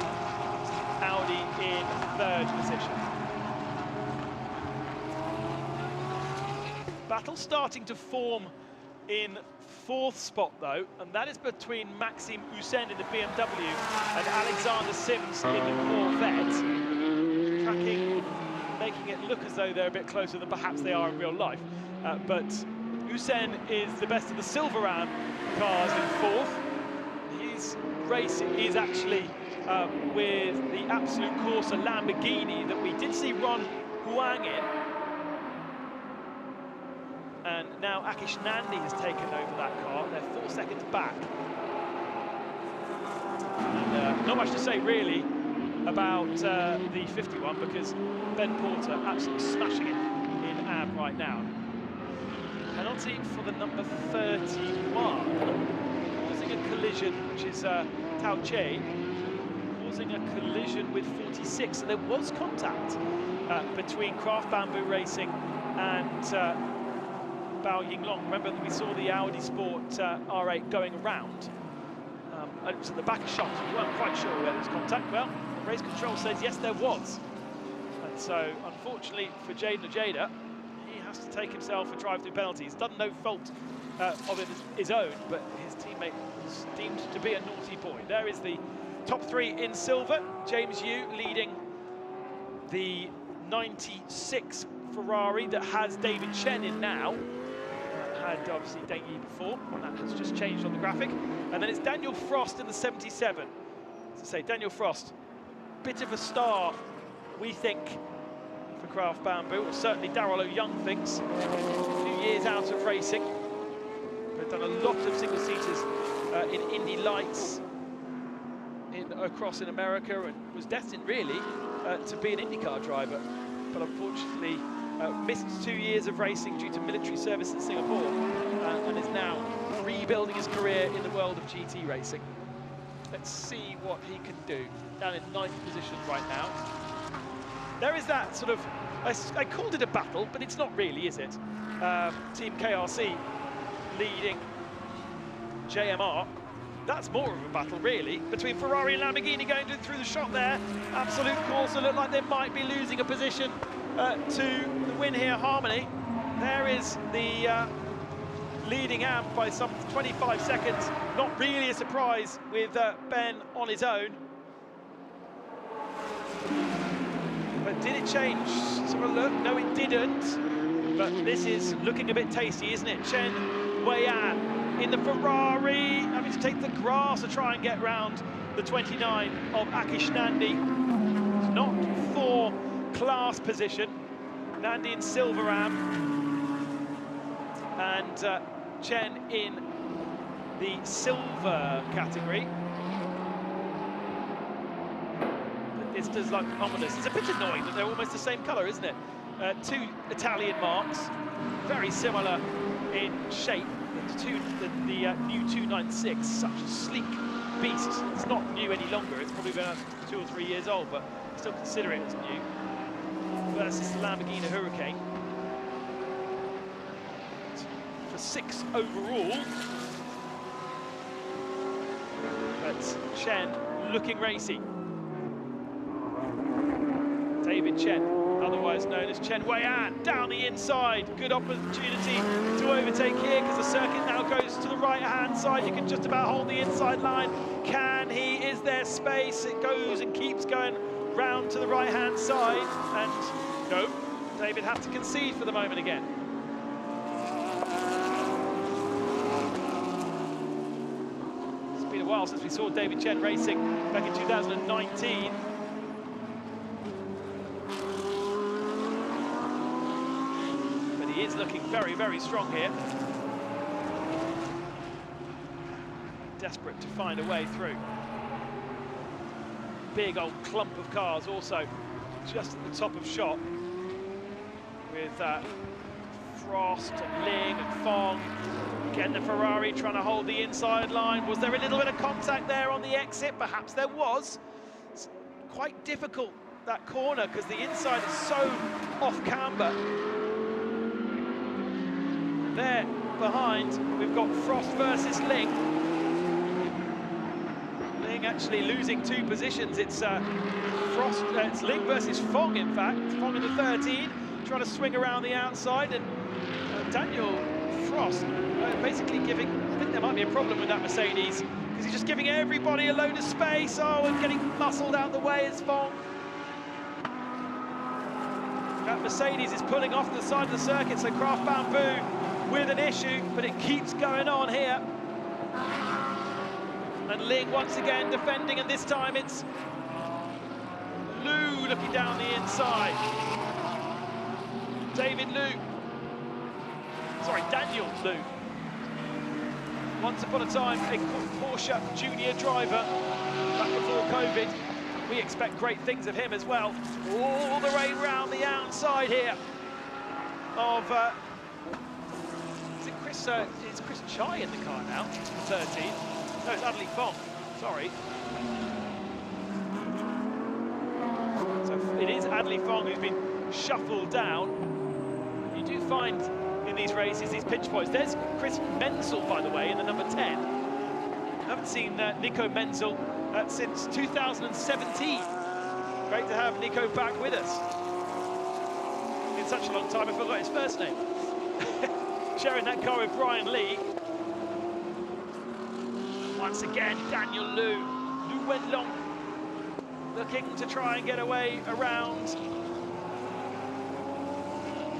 Audi in third position. Battle starting to form in fourth spot though, and that is between Maxime Hussein in the BMW and Alexander Sims in the Corvette. Tracking, making it look as though they're a bit closer than perhaps they are in real life. But Hussein is the best of the Silveram cars in fourth. His race is actually with the Absolute Corsa Lamborghini that we did see Ron Huang in. And now Akish Nandi has taken over that car. They're 4 seconds back. And not much to say really about the 51 because Ben Porter absolutely smashing it in AB right now. Penalty for the number 31, causing a collision, which is Tao Che, causing a collision with 46. So there was contact between Craft Bamboo Racing and Bao Yinglong. Remember that we saw the Audi Sport R8 going around. It was at the back of shots. We weren't quite sure where there was contact. Well, race control says yes, there was. And so, unfortunately for Jaden Ojeda, he has to take himself a drive-through penalty. He's done no fault of it his own, but his teammate was deemed to be a naughty boy. There is the top three in silver. James Yu leading the 96 Ferrari that has David Chen in now. Had obviously Deng Yi before, and that has just changed on the graphic. And then it's Daniel Frost in the 77. As I say, Daniel Frost, bit of a star, we think, for Craft Bamboo, or certainly Darryl O'Young thinks. A few years out of racing, but done a lot of single-seaters in Indy Lights across in America, and was destined really to be an IndyCar driver, but unfortunately missed 2 years of racing due to military service in Singapore, and is now rebuilding his career in the world of GT racing. Let's see what he can do. Down in 9th position right now. There is that sort of, I called it a battle, but it's not really, is it? Team KRC leading JMR That's more of a battle, really, between Ferrari and Lamborghini going through the shot there. Absolute Corsa look like they might be losing a position to the win here, Harmony. There is the leading amp by some 25 seconds. Not really a surprise with Ben on his own. But did it change? Let's have a look. No, it didn't. But this is looking a bit tasty, isn't it? Chen Wei-An in the Ferrari, having to take the grass to try and get round the 29 of Akish Nandi. It's not for class position. Nandi in silver amp. And Chen in the silver category. It's just like ominous. It's a bit annoying that they're almost the same colour, isn't it? Two Italian marks, very similar in shape. The new 296, such a sleek beast. It's not new any longer. It's probably been 2 or 3 years old, but still consider it as new. Versus the Lamborghini Hurricane. For 6 overall. But Chen looking racy. David Chen, otherwise known as Chen Wei-An, down the inside. Good opportunity to overtake here because the circuit now goes to the right-hand side. You can just about hold the inside line. Can he? Is there space? It goes and keeps going round to the right-hand side. And no, David had to concede for the moment again. It's been a while since we saw David Chen racing back in 2019. He is looking very, very strong here. Desperate to find a way through. Big old clump of cars also just at the top of shot with Frost and Ling and Fong. Again, the Ferrari trying to hold the inside line. Was there a little bit of contact there on the exit? Perhaps there was. It's quite difficult, that corner, because the inside is so off camber. There behind, we've got Frost versus Ling. Ling actually losing 2 positions. It's it's Ling versus Fong, in fact. Fong in the 13, trying to swing around the outside, and Daniel Frost basically giving, I think there might be a problem with that Mercedes, because he's just giving everybody a load of space. Oh, and getting muscled out the way is Fong. That Mercedes is pulling off the side of the circuit, so Craft Bamboo with an issue, but it keeps going on here. And Ling once again defending, and this time it's Liu looking down the inside. Daniel Liu. Once upon a time, a Porsche junior driver back before COVID. We expect great things of him as well. All the way round the outside here of is Chris Chai in the car now, 13. No, it's Adley Fong, sorry. So it is Adley Fong who's been shuffled down. You do find in these races these pinch points. There's Chris Menzel, by the way, in the number 10. I haven't seen Nico Menzel since 2017. Great to have Nico back with us. In such a long time, I forgot his first name. Sharing that car with Brian Lee. Once again, Daniel Liu. Liu Wenlong looking to try and get away around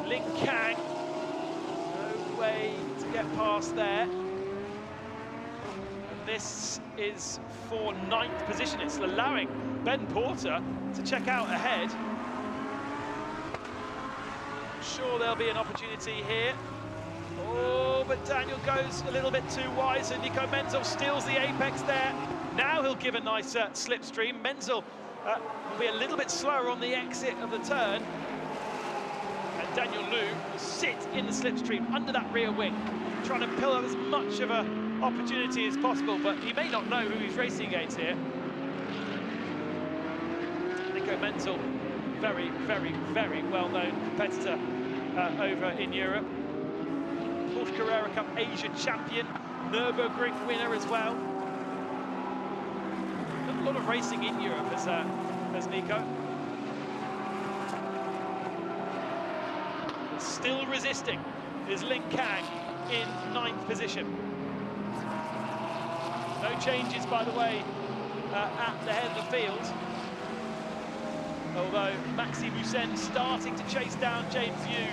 Ling Kang. No way to get past there. And this is for 9th position. It's allowing Ben Porter to check out ahead. I'm sure there'll be an opportunity here. Oh, but Daniel goes a little bit too wide, so Nico Menzel steals the apex there. Now he'll give a nice slipstream. Menzel will be a little bit slower on the exit of the turn. And Daniel Liu will sit in the slipstream under that rear wing, trying to pull up as much of an opportunity as possible, but he may not know who he's racing against here. Nico Menzel, very, very, very well-known competitor over in Europe. Porsche Carrera Cup Asia champion, Nürburgring winner as well. a lot of racing in Europe as Nico. But still resisting is Lin Kang in 9th position. No changes, by the way, at the head of the field. Although Maxi Musen starting to chase down James Yu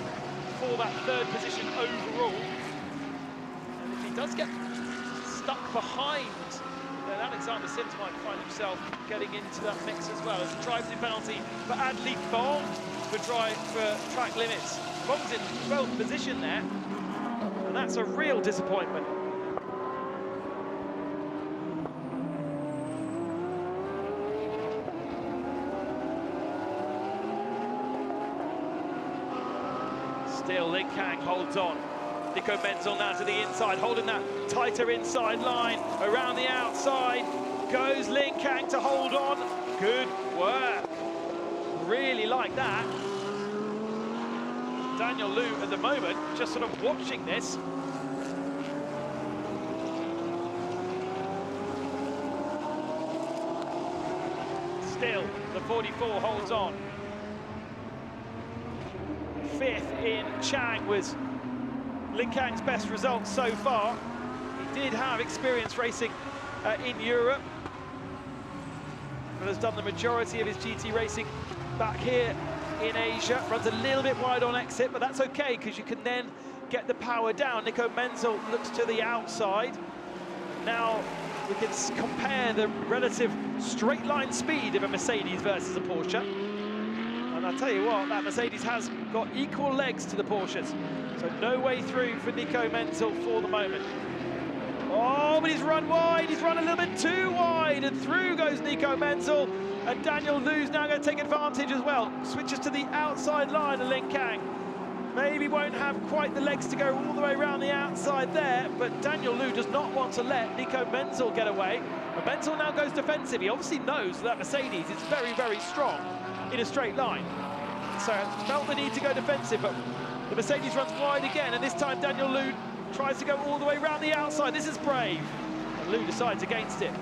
for that 3rd position overall. And if he does get stuck behind, then Alexander Sims might find himself getting into that mix as well. As a drive-through penalty for Adli Fong for track limits. Fong's in 12th position there, and that's a real disappointment. Still, Lin Kang holds on. Nico Menzel now to the inside, holding that tighter inside line. Around the outside goes Lin Kang to hold on. Good work. Really like that. Daniel Liu at the moment just sort of watching this. Still, the 44 holds on. 5th in Chang was Lin Kang's best result so far. He did have experience racing in Europe, but has done the majority of his GT racing back here in Asia. Runs a little bit wide on exit, but that's okay because you can then get the power down. Nico Menzel looks to the outside. Now we can compare the relative straight line speed of a Mercedes versus a Porsche. And I'll tell you what, that Mercedes has got equal legs to the Porsches. So no way through for Nico Menzel for the moment. Oh, but he's run wide. He's run a little bit too wide. And through goes Nico Menzel. And Daniel Liu's now going to take advantage as well. Switches to the outside line of Lin Kang. Maybe won't have quite the legs to go all the way around the outside there. But Daniel Liu does not want to let Nico Menzel get away. And Menzel now goes defensive. He obviously knows that Mercedes is very, very strong in a straight line. So felt the need to go defensive, but the Mercedes runs wide again, and this time Daniel Liu tries to go all the way around the outside. This is brave, and Liu decides against it.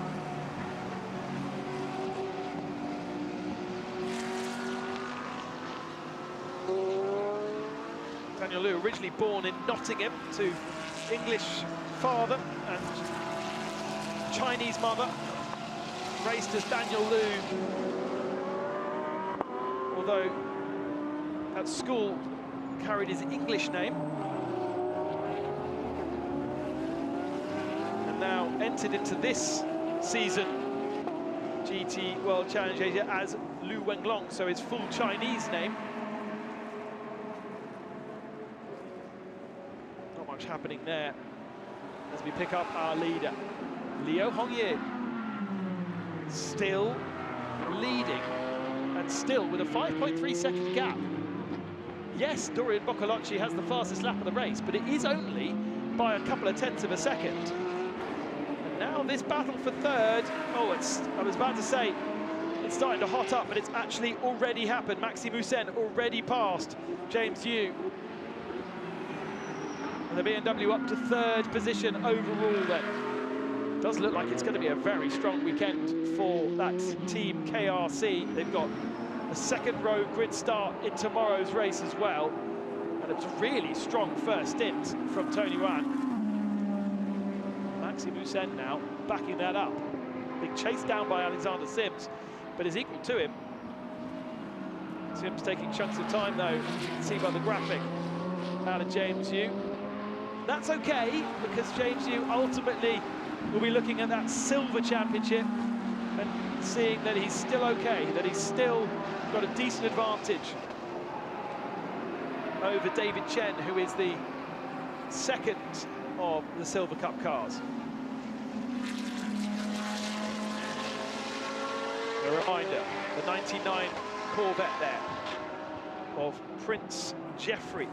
Daniel Liu, originally born in Nottingham to English father and Chinese mother, raced as Daniel Liu. Although at school carried his English name, and now entered into this season GT World Challenge Asia as Lu Wenglong, so his full Chinese name. Not much happening there as we pick up our leader, Liu Hongye, still leading. And still with a 5.3-second gap. Yes, Dorian Boccolacci has the fastest lap of the race, but it is only by a couple of tenths of a second. And now this battle for 3rd. Oh, I was about to say, it's starting to hot up, but it's actually already happened. Maxi Musen already passed James Yu. And the BMW up to 3rd position overall then. Does look like it's going to be a very strong weekend for that team KRC. They've got a 2nd row grid start in tomorrow's race as well, and it's a really strong first stint from Tony Wan. Maxi Musen now backing that up, being chased down by Alexander Sims, but is equal to him. Sims taking chunks of time though, as you can see by the graphic, out of James Yu. That's okay, because James Yu ultimately will be looking at that silver championship and seeing that he's still okay, that he's still got a decent advantage over David Chen, who is the 2nd of the Silver Cup cars. A reminder, the 99 Corvette there of Prince Jeffrey,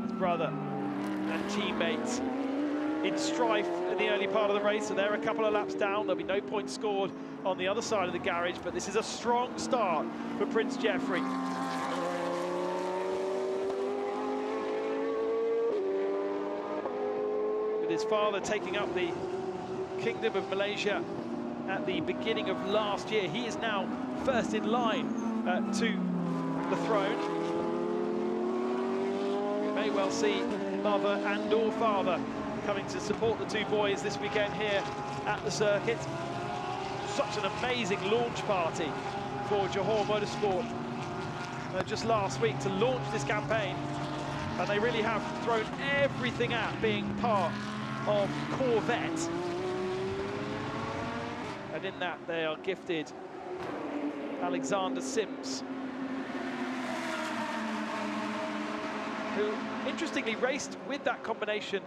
his brother and teammate, in strife in the early part of the race, so they're a couple of laps down. There'll be no points scored on the other side of the garage, but this is a strong start for Prince Jeffrey. With his father taking up the Kingdom of Malaysia at the beginning of last year. He is now first in line to the throne. We may well see mother and or father coming to support the two boys this weekend here at the circuit. Such an amazing launch party for SRO Motorsport just last week to launch this campaign, and they really have thrown everything at being part of Corvette, and in that they are gifted Alexander Sims, who interestingly raced with that combination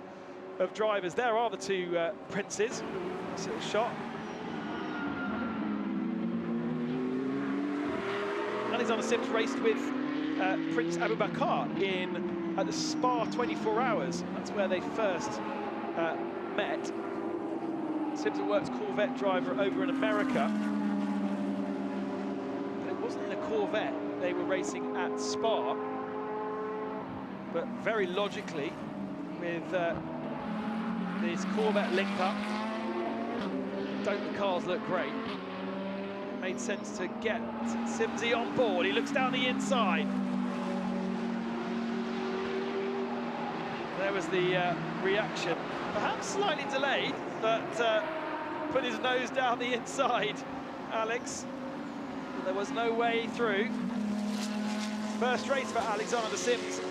of drivers. There are the two princes. This little shot. Alexander Sims raced with Prince Abubakar at the Spa 24 Hours. That's where they first met. Sims had worked Corvette driver over in America, but it wasn't in a Corvette they were racing at Spa. But very logically, with this Corvette link up, don't the cars look great? It made sense to get Simsy on board. He looks down the inside. There was the reaction, perhaps slightly delayed, but put his nose down the inside, Alex. There was no way through. First race for Alexander Sims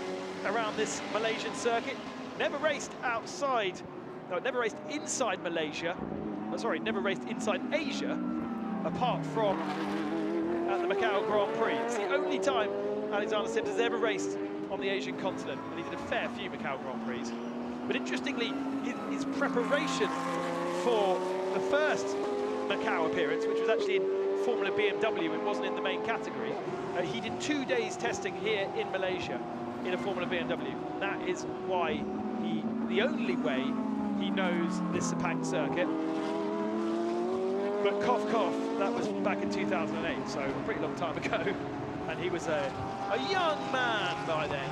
around this Malaysian circuit. Never raced outside, no, never raced inside Malaysia. Oh, sorry, never raced inside Asia, apart from at the Macau Grand Prix. It's the only time Alexander Sims has ever raced on the Asian continent, and he did a fair few Macau Grand Prix. But interestingly, his preparation for the first Macau appearance, which was actually in Formula BMW, it wasn't in the main category, he did 2 days testing here in Malaysia in a Formula BMW. That is why the only way he knows this Sepang circuit. But cough, cough, that was back in 2008, so a pretty long time ago. And he was a young man by then.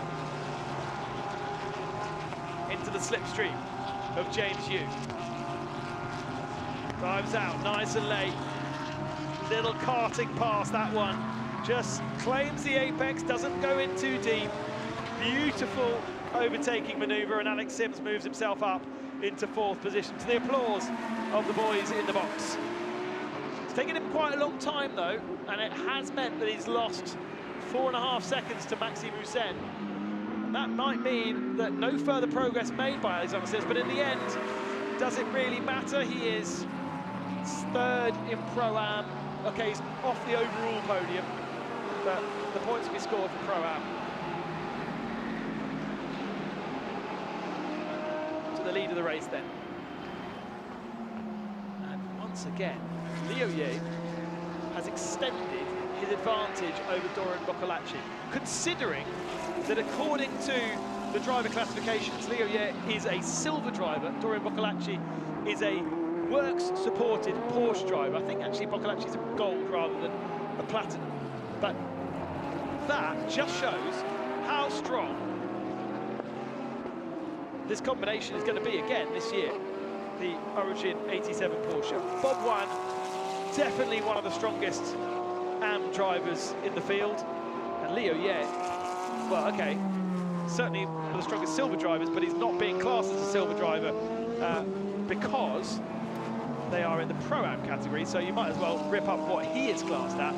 Into the slipstream of James Yu. Drives out nice and late. Little karting pass, that one. Just claims the apex, doesn't go in too deep. Beautiful overtaking manoeuvre, and Alex Sims moves himself up into 4th position, to the applause of the boys in the box. It's taken him quite a long time though, and it has meant that he's lost 4.5 seconds to Maxime Hussein. And that might mean that no further progress made by Alexander Sims, but in the end, does it really matter? He is 3rd in Pro-Am. Okay, he's off the overall podium, but the points will be scored for Pro-Am. To the lead of the race then. And once again, Leo Ye has extended his advantage over Dorian Boccolacci, considering that according to the driver classifications, Leo Ye is a silver driver, Dorian Boccolacci is a works-supported Porsche driver. I think actually Boccolacci's a gold rather than a platinum. But that just shows how strong this combination is going to be again this year. The Origin 87 Porsche. Bob Wan, definitely one of the strongest AM drivers in the field. And Leo Ye, well, okay, certainly one of the strongest silver drivers, but he's not being classed as a silver driver because they are in the Pro-Am category, so you might as well rip up what he is classed at,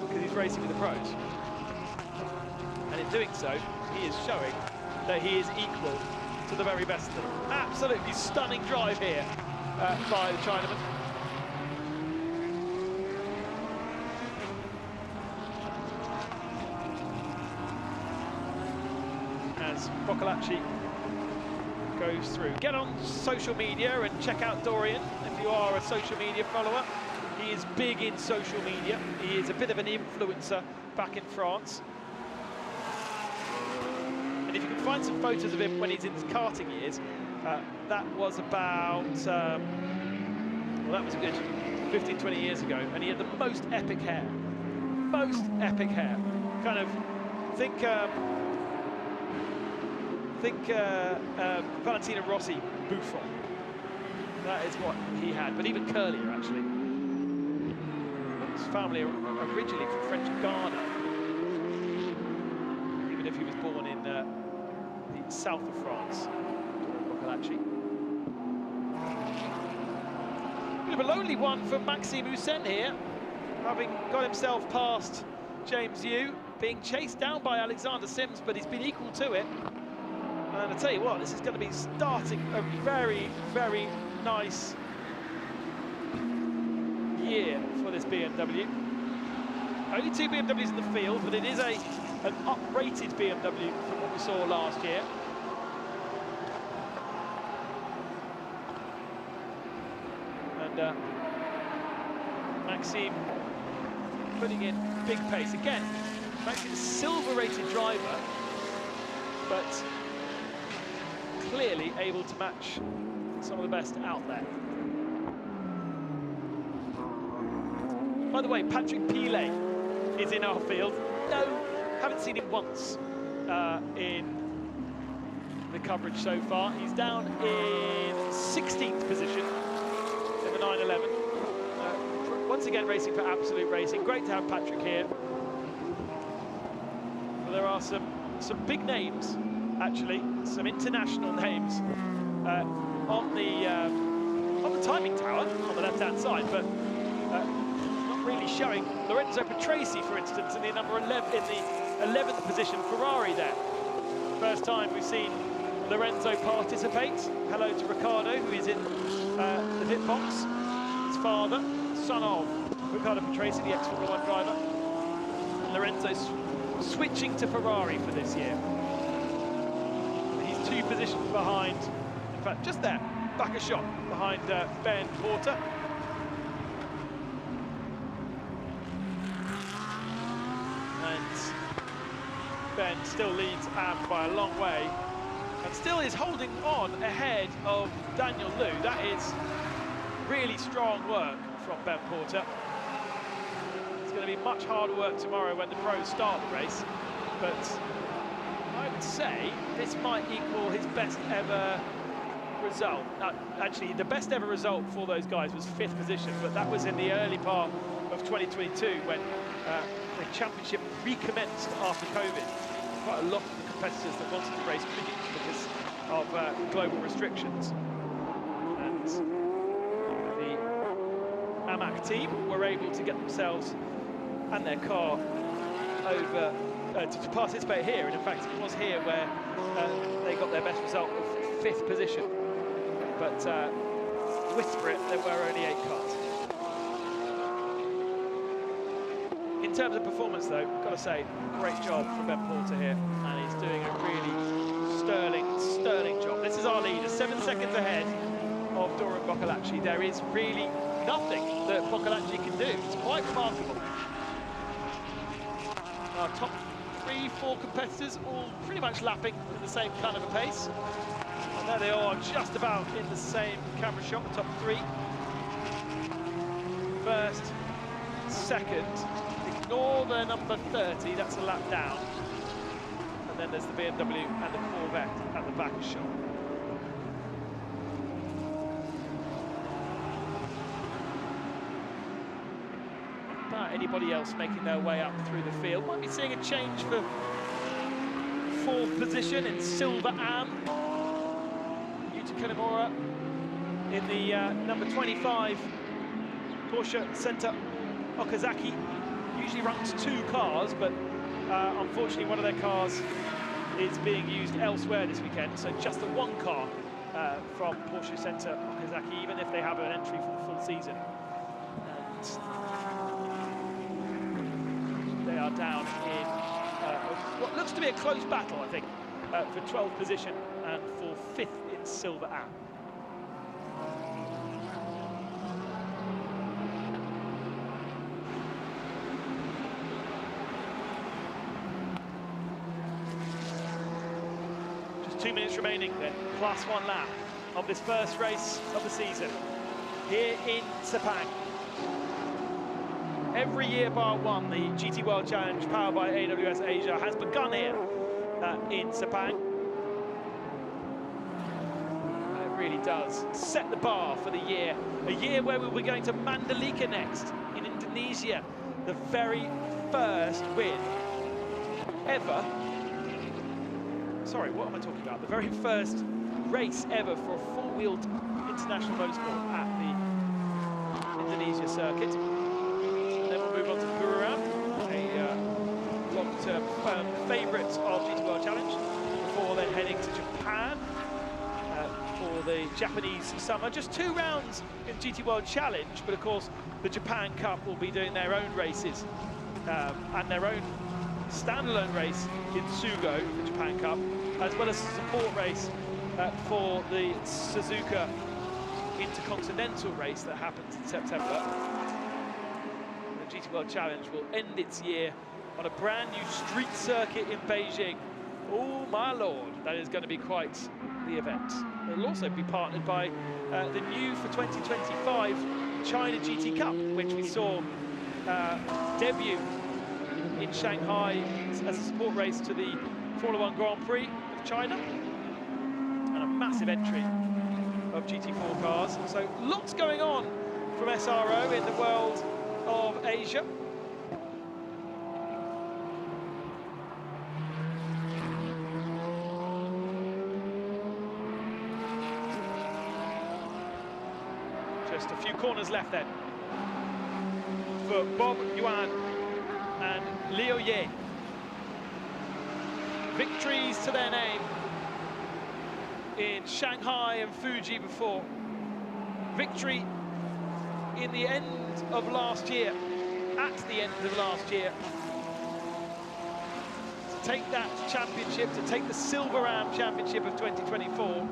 because he's racing with the pros. And in doing so, he is showing that he is equal to the very best of them. Absolutely stunning drive here by the Chinaman. As Boccolacci goes through. Get on social media and check out Dorian if you are a social media follower. He is big in social media. He is a bit of an influencer back in France. And if you can find some photos of him when he's in his karting years, that was about, well, that was a good 15, 20 years ago, and he had the most epic hair. Most epic hair. Kind of, think Valentino Rossi Buffon. That is what he had, but even curlier, actually. family are originally from French Ghana, even if he was born in the south of France. Boccolacci. Bit of a lonely one for Maxime Hussein here, having got himself past James Yu, being chased down by Alexander Sims, but he's been equal to it. And I tell you what, this is going to be starting a very, very nice year for this BMW. Only 2 BMWs in the field, but it is an up-rated BMW from what we saw last year. And Maxime putting in big pace. Again, Maxime's a silver-rated driver, but clearly able to match some of the best out there. By the way, Patrick Pilet is in our field. No, haven't seen him once in the coverage so far. He's down in 16th position in the 911. Once again, racing for Absolute Racing. Great to have Patrick here. Well, there are some big names, actually, some international names on the timing tower on the left-hand side, but not really showing. Lorenzo Petresi, for instance, in the number 11, in the 11th position, Ferrari there. First time we've seen Lorenzo participate. Hello to Ricardo, who is in the pit box. His father, son of Ricardo Petresi, the ex-Formula 1 driver. And Lorenzo's switching to Ferrari for this year. He's 2 positions behind, in fact, just there, back a shot behind Ben Porter. And Ben still leads Am by a long way, and still is holding on ahead of Daniel Liu. That is really strong work from Ben Porter. It's going to be much harder work tomorrow when the pros start the race, but I would say this might equal his best ever result. Actually, the best ever result for those guys was 5th position, but that was in the early part of 2022 when the championship recommenced after COVID. Quite a lot of the competitors that wanted to race cricket because of global restrictions. And the AMAC team were able to get themselves and their car over to participate here, and in fact it was here where they got their best result of 5th position. But whisper it, there were only 8 cars. In terms of performance, though, got to say, great job from Ben Porter here, and he's doing a really sterling job. This is our leader, 7 seconds ahead of Doran Boccolacci. There is really nothing that Boccolacci can do. It's quite remarkable. Our top 3-4 competitors all pretty much lapping at the same kind of a pace. And there they are, just about in the same camera shot, the top 3. First, second, ignore the number 30, that's a lap down. And then there's the BMW and the Corvette at the back shot. About anybody else making their way up through the field. Might be seeing a change for 4th position in Silver Am. Yuta Kanemura in the number 25 Porsche Center Okazaki. Usually runs 2 cars, but unfortunately one of their cars is being used elsewhere this weekend, so just the 1 car from Porsche Center Okazaki, even if they have an entry for the full season. And they are down in what looks to be a close battle, I think, for 12th position and for 5th in Silver Am. Just 2 minutes remaining then, plus 1 lap of this first race of the season here in Sepang. Every year bar one, the GT World Challenge powered by AWS Asia has begun here in Sepang. It really does set the bar for the year. A year where we'll be going to Mandalika next in Indonesia, the very first win ever. Sorry, what am I talking about? The very first race ever for a four-wheeled international motorsport at the Indonesia circuit. And then we'll move on to Podium, a long-term favourite of GT World Challenge, before then heading to Japan for the Japanese summer. Just 2 rounds in GT World Challenge, but of course the Japan Cup will be doing their own races and their own standalone race in Sugo, the Japan Cup, as well as a support race for the Suzuka Intercontinental race that happens in September. The GT World Challenge will end its year on a brand new street circuit in Beijing. Oh my lord, that is going to be quite the event. It'll also be partnered by the new for 2025 China GT Cup, which we saw debut in Shanghai as a support race to the Formula 1 Grand Prix of China, and a massive entry of GT4 cars. So lots going on from SRO in the world of Asia. Just a few corners left then for Bob Yuan and Liu Ye. Victories to their name in Shanghai and Fuji before. Victory in the end of last year, at the end of last year. To take that championship, to take the Silver Ram Championship of 2024.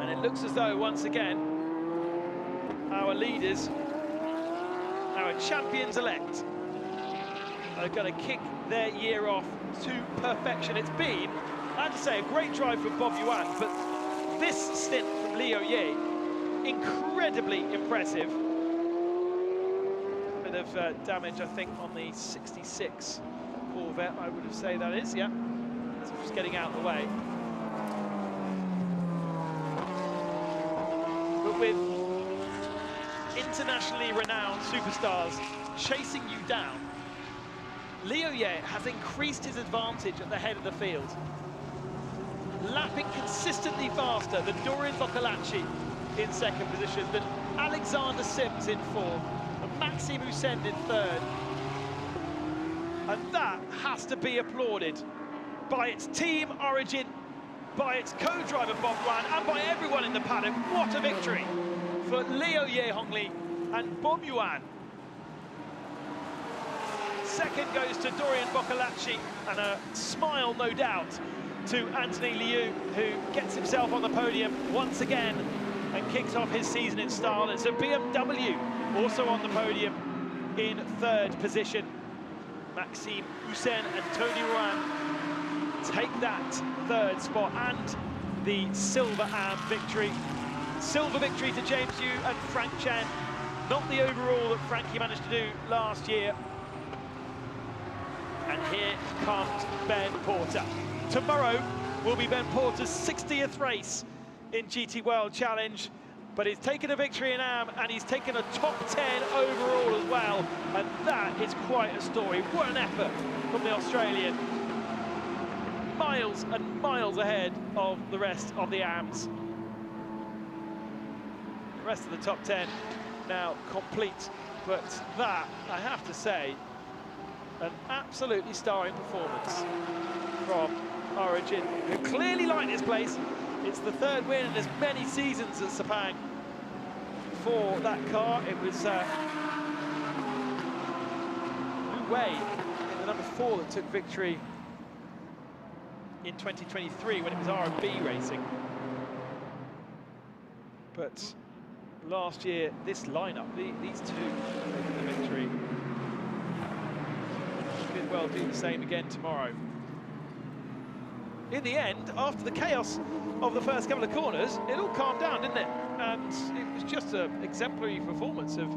And it looks as though, once again, our leaders, our champions-elect, are going to kick their year off to perfection. It's been, I have to say, a great drive from Bob Yuan, but this stint from Liu Ye, incredibly impressive. A bit of damage, I think, on the 66 Corvette, I would have said that is, yeah. So just getting out of the way. But with internationally renowned superstars chasing you down, Liu Ye has increased his advantage at the head of the field, lapping consistently faster than Dorian Boccolacci in second position, than Alexander Sims in fourth, and Maxime Hussein in third. And that has to be applauded by its team Origin, by its co-driver Bob Yuan, and by everyone in the paddock. What a victory for Liu Ye Hongli and Bob Yuan. Second goes to Dorian Boccolacci, and a smile, no doubt, to Anthony Liu, who gets himself on the podium once again and kicks off his season in style. It's a BMW also on the podium in third position. Maxime Hussein and Tony Rouen take that third spot and the Silver Am victory. Silver victory to James Yu and Frank Chen. Not the overall that Frankie managed to do last year. And here comes Ben Porter. Tomorrow will be Ben Porter's 60th race in GT World Challenge, but he's taken a victory in AM and he's taken a top 10 overall as well, and that is quite a story. What an effort from the Australian. Miles and miles ahead of the rest of the AMs. The rest of the top 10 now complete, but that, I have to say, an absolutely starring performance from Origin, who clearly like this place. It's the third win in as many seasons at Sepang for that car. It was Wu Wei in the number 4 that took victory in 2023 when it was R&B racing. But last year, this lineup, these two taking the victory, could well do the same again tomorrow. In the end, after the chaos of the first couple of corners, it all calmed down, didn't it? And it was just an exemplary performance of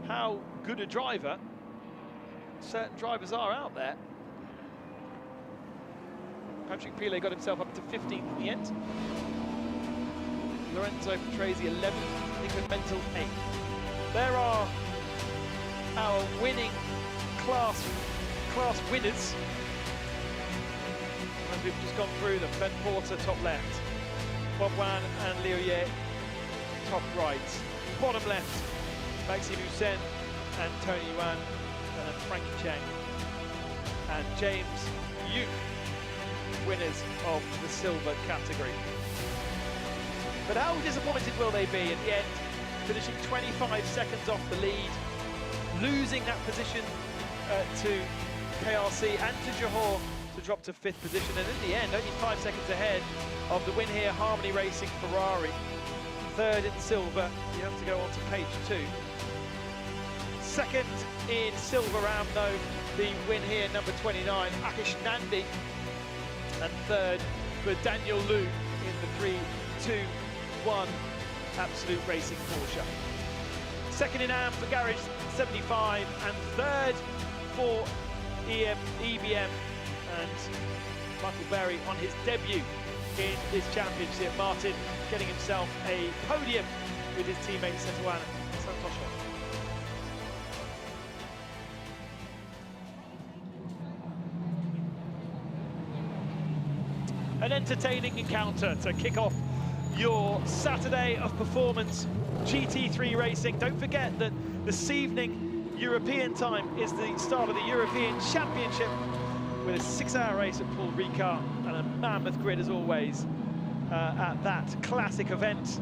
how good a driver certain drivers are out there. Patrick Pilet got himself up to 15th in the end. Lorenzo Patrese 11th, Incremental 8th. There are winning class winners. As we've just gone through them, Ben Porter top left, Bob Wan and Liu Ye top right, bottom left, Maxime Hussein and Tony Yuan, and then Frankie Cheng and James Yu, winners of the silver category. But how disappointed will they be at the end, finishing 25 seconds off the lead, losing that position to KRC and to Johor to drop to 5th position, and in the end only 5 seconds ahead of the win here, Harmony Racing Ferrari, 3rd in silver. You have to go on to page 2. 2nd in silver Amno, the win here, number 29, Akish Nandi, and 3rd for Daniel Lu in the 3-2-1 Absolute Racing Porsche. 2nd in AM for Garage 75, and 3rd for EBM and Michael Berry on his debut in this championship. Martin getting himself a podium with his teammate Setuan Santosho. An entertaining encounter to kick off your Saturday of performance GT3 racing. Don't forget that this evening European time is the start of the European Championship with a 6-hour race at Paul Ricard and a mammoth grid as always at that classic event.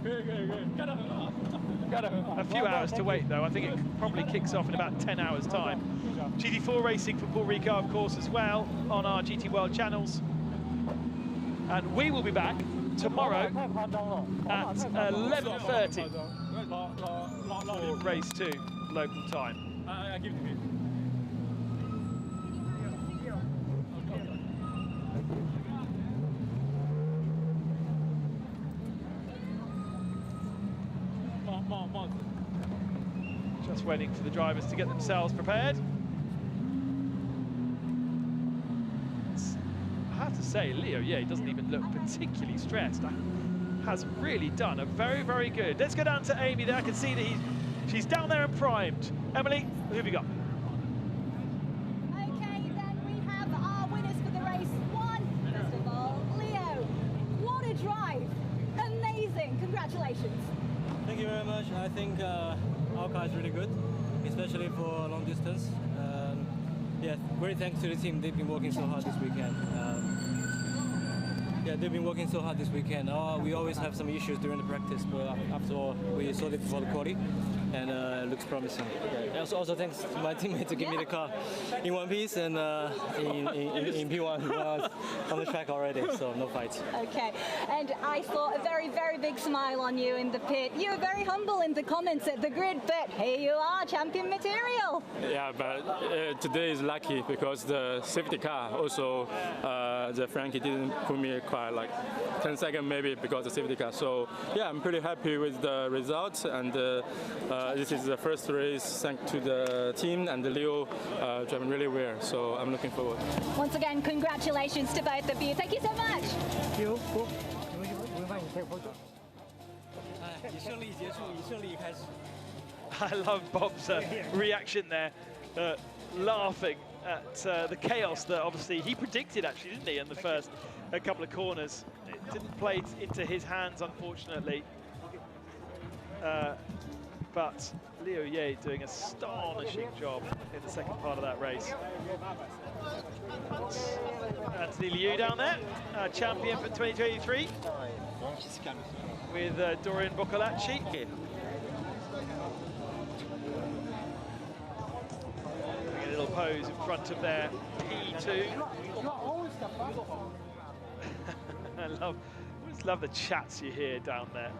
A few hours to wait though. I think it probably kicks off in about 10 hours time. GT4 racing for Paul Ricard of course as well on our GT World channels. And we will be back tomorrow at 11:30 for race 2 local time. Just waiting for the drivers to get themselves prepared. I have to say, Liu Ye doesn't even look particularly stressed. Has really done a very, very good. Let's go down to Amy there. I can see that she's down there and primed. Emily, who have we got? Okay, then we have our winners for the race 1. First of all, Leo, what a drive. Amazing. Congratulations. Thank you very much. I think our car is really good, especially for long distance. Yeah, great thanks to the team. They've been working so hard this weekend. Yeah, they've been working so hard this weekend. We always have some issues during the practice, but after all, we solved it before the quali, and it looks promising. Yeah. Also thanks to my teammate to give me the car in one piece and in P1 when I was on the track already, so no fight. Okay, and I saw a very, very big smile on you in the pit. You were very humble in the comments at the grid, but here you are, champion material. Yeah, but today is lucky because the safety car also, the Frankie didn't put me quite like 10 seconds maybe because of the safety car. So yeah, I'm pretty happy with the results, and this is the first race thanks to the team and the Leo driving really well. So I'm looking forward. Once again, congratulations to both of you. Thank you so much. Thank you. I love Bob's reaction there, laughing at the chaos that obviously he predicted actually, didn't he, in the first couple of corners. It didn't play into his hands, unfortunately. But Liu Ye doing an astonishing job in the second part of that race. Anthony Liu down there, champion for 2023, with Dorian Boccolacci. Doing a little pose in front of their P2. I just love the chats you hear down there.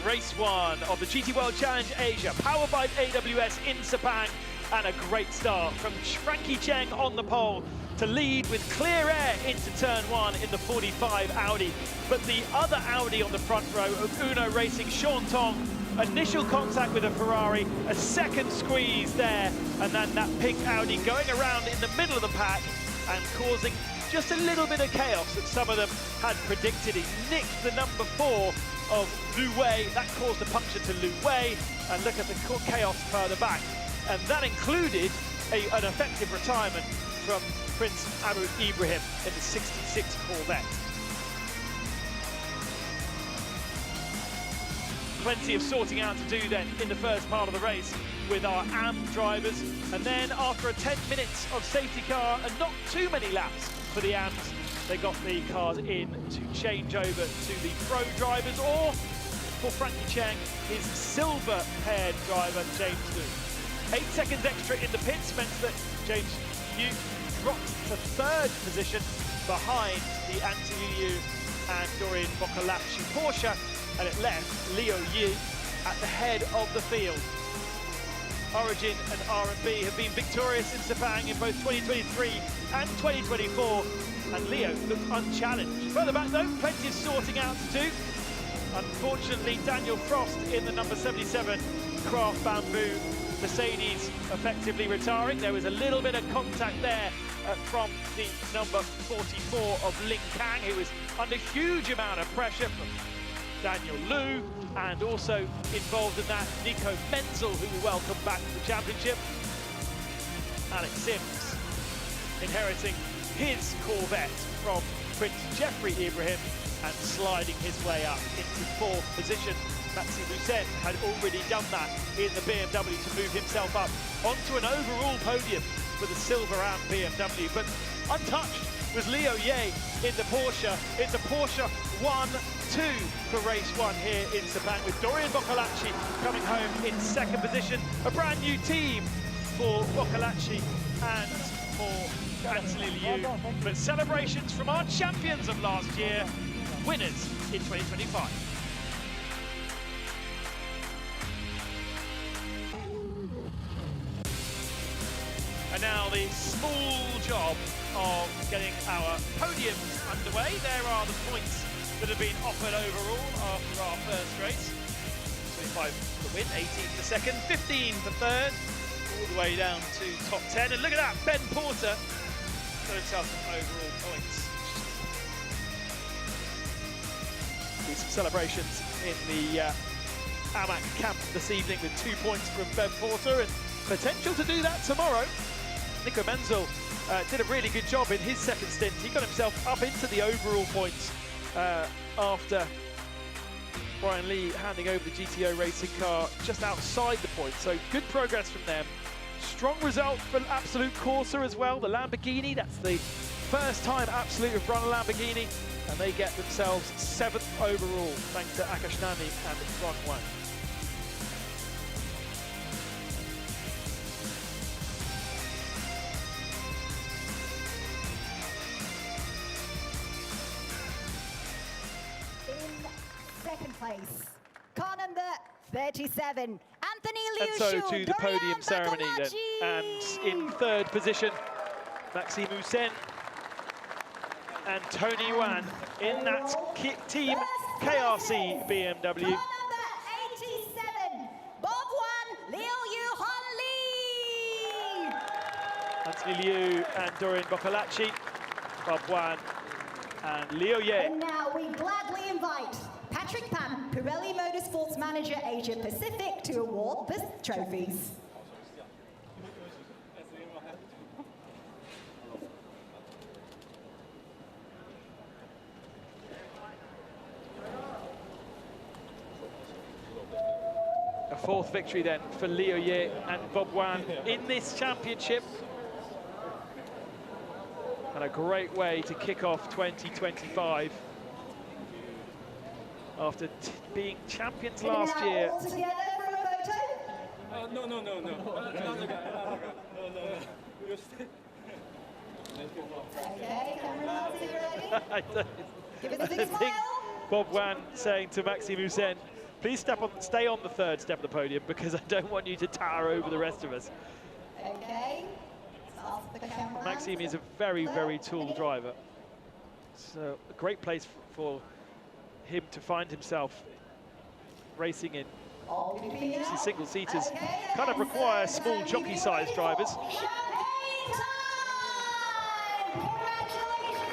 Race 1 of the GT World Challenge Asia, powered by AWS in Sepang, and a great start from Frankie Cheng on the pole to lead with clear air into turn 1 in the 45 Audi. But the other Audi on the front row of Uno Racing, Sean Tong, initial contact with a Ferrari, a second squeeze there, and then that pink Audi going around in the middle of the pack and causing just a little bit of chaos that some of them had predicted. He nicked the number 4 of Lu Wei. That caused a puncture to Lu Wei, and look at the chaos further back. And that included an effective retirement from Prince Abu Ibrahim in the 66 Corvette. Plenty of sorting out to do then in the first part of the race with our AM drivers, and then after 10 minutes of safety car and not too many laps for the AMs, they got the cars in to change over to the pro drivers, or for Frankie Cheng, his silver-haired driver James Liu. 8 seconds extra in the pits meant that James Liu dropped to 3rd position behind the Anthony Liu and Dorian Boccolacci Porsche, and it left Leo Yi at the head of the field. Origin and R&B have been victorious in Sepang in both 2023 and 2024, and Leo looked unchallenged. Further back though, plenty of sorting out to do. Unfortunately, Daniel Frost in the number 77 Craft Bamboo Mercedes effectively retiring. There was a little bit of contact there from the number 44 of Ling Kang, who was under huge amount of pressure from Daniel Liu, and also involved in that Nico Menzel, who we welcome back to the championship. Alex Sims inheriting his Corvette from Prince Jeffrey Ibrahim and sliding his way up into 4th position. Maxime Mousset had already done that in the BMW to move himself up onto an overall podium for the silver AM BMW, but untouched was Leo Ye in the Porsche. It's a Porsche 1-2 for race 1 here in Sepang, with Dorian Boccolacci coming home in 2nd position. A brand new team for Boccolacci and for Anthony Liu, but celebrations from our champions of last year, winners in 2025. And now the small job of getting our podiums underway. There are the points that have been offered overall after our first race. 25 for the win, 18 for 2nd, 15 for 3rd, all the way down to top 10. And look at that, Ben Porter got himself some overall points. See some celebrations in the AMAC camp this evening with 2 points from Ben Porter, and potential to do that tomorrow. Nico Menzel did a really good job in his 2nd stint. He got himself up into the overall points after Brian Lee handing over the GTO racing car just outside the points. So good progress from them. Strong result for Absolute Corsa as well. The Lamborghini, that's the first time Absolute have run a Lamborghini, and they get themselves 7th overall thanks to Akash Nani and Ron Wang. Place. Car number 37, Anthony Liu. And so to the podium ceremony then. And in 3rd position, Maxime Mousset and Tony Wan in that team KRC BMW. Car number 87, Bob Wan, Liu Yuhan Lee. Anthony Liu and Dorian Boccolacci, Bob Wan and Leo Ye. And now we gladly invite Patrick Pan, Pirelli Motorsports Manager Asia Pacific, to award the trophies. A 4th victory then for Leo Ye and Bob Wan in this championship. And a great way to kick off 2025. After being champions last year. All together for a photo? No. Okay, camera, ready? Give us a big smile. Bob Wan saying to Maxime Mousset, please stay on the 3rd step of the podium, because I don't want you to tower over the rest of us. Okay. Maxime is a very, very tall driver. So a great place for him to find himself racing in. Obviously, single-seaters kind of require small jockey-sized drivers. Congratulations!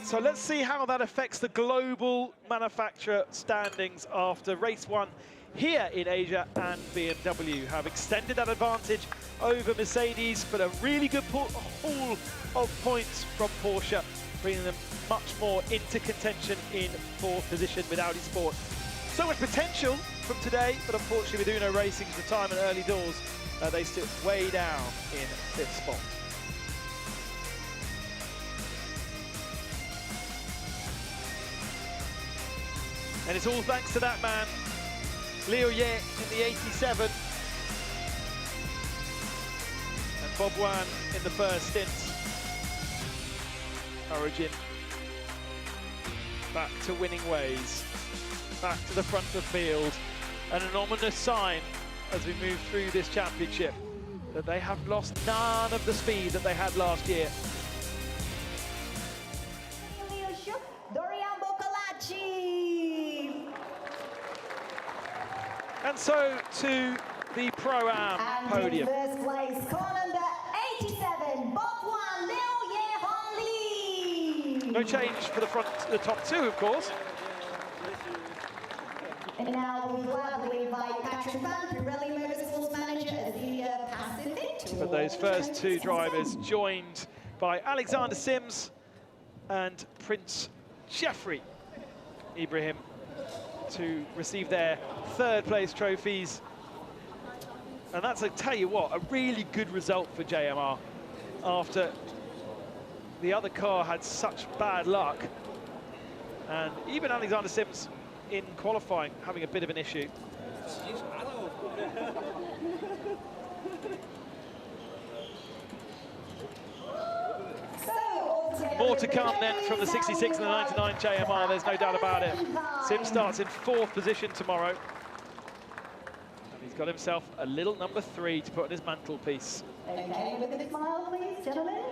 So let's see how that affects the global manufacturer standings after race 1 here in Asia, and BMW have extended that advantage over Mercedes, but a really good haul of points from Porsche, bringing them much more into contention in 4th position with Audi Sport. So much potential from today, but unfortunately with Uno Racing's retirement early doors, they sit way down in 5th spot. And it's all thanks to that man, Liu Ye in the 87. And Bob Wan in the first stint. Origin back to winning ways, back to the front of the field, and an ominous sign as we move through this championship that they have lost none of the speed that they had last year. And so to the Pro-Am podium. First place, car number 87, Bob Wan, Liu Ye Hong Li. No change for the top two, of course. And now we gladly invite Patrick Van, Pirelli Motorsports Manager, as he passes it. But those first two drivers joined by Alexander Sims and Prince Jeffrey Ibrahim to receive their third place trophies. And that's, I tell you what, a really good result for JMR after the other car had such bad luck. And even Alexander Sims in qualifying having a bit of an issue. More to come then from the 66 and the 99 JMR, there's no doubt about it. Sim starts in 4th position tomorrow. And he's got himself a little number 3 to put on his mantelpiece. Okay, with a smile, please, gentlemen.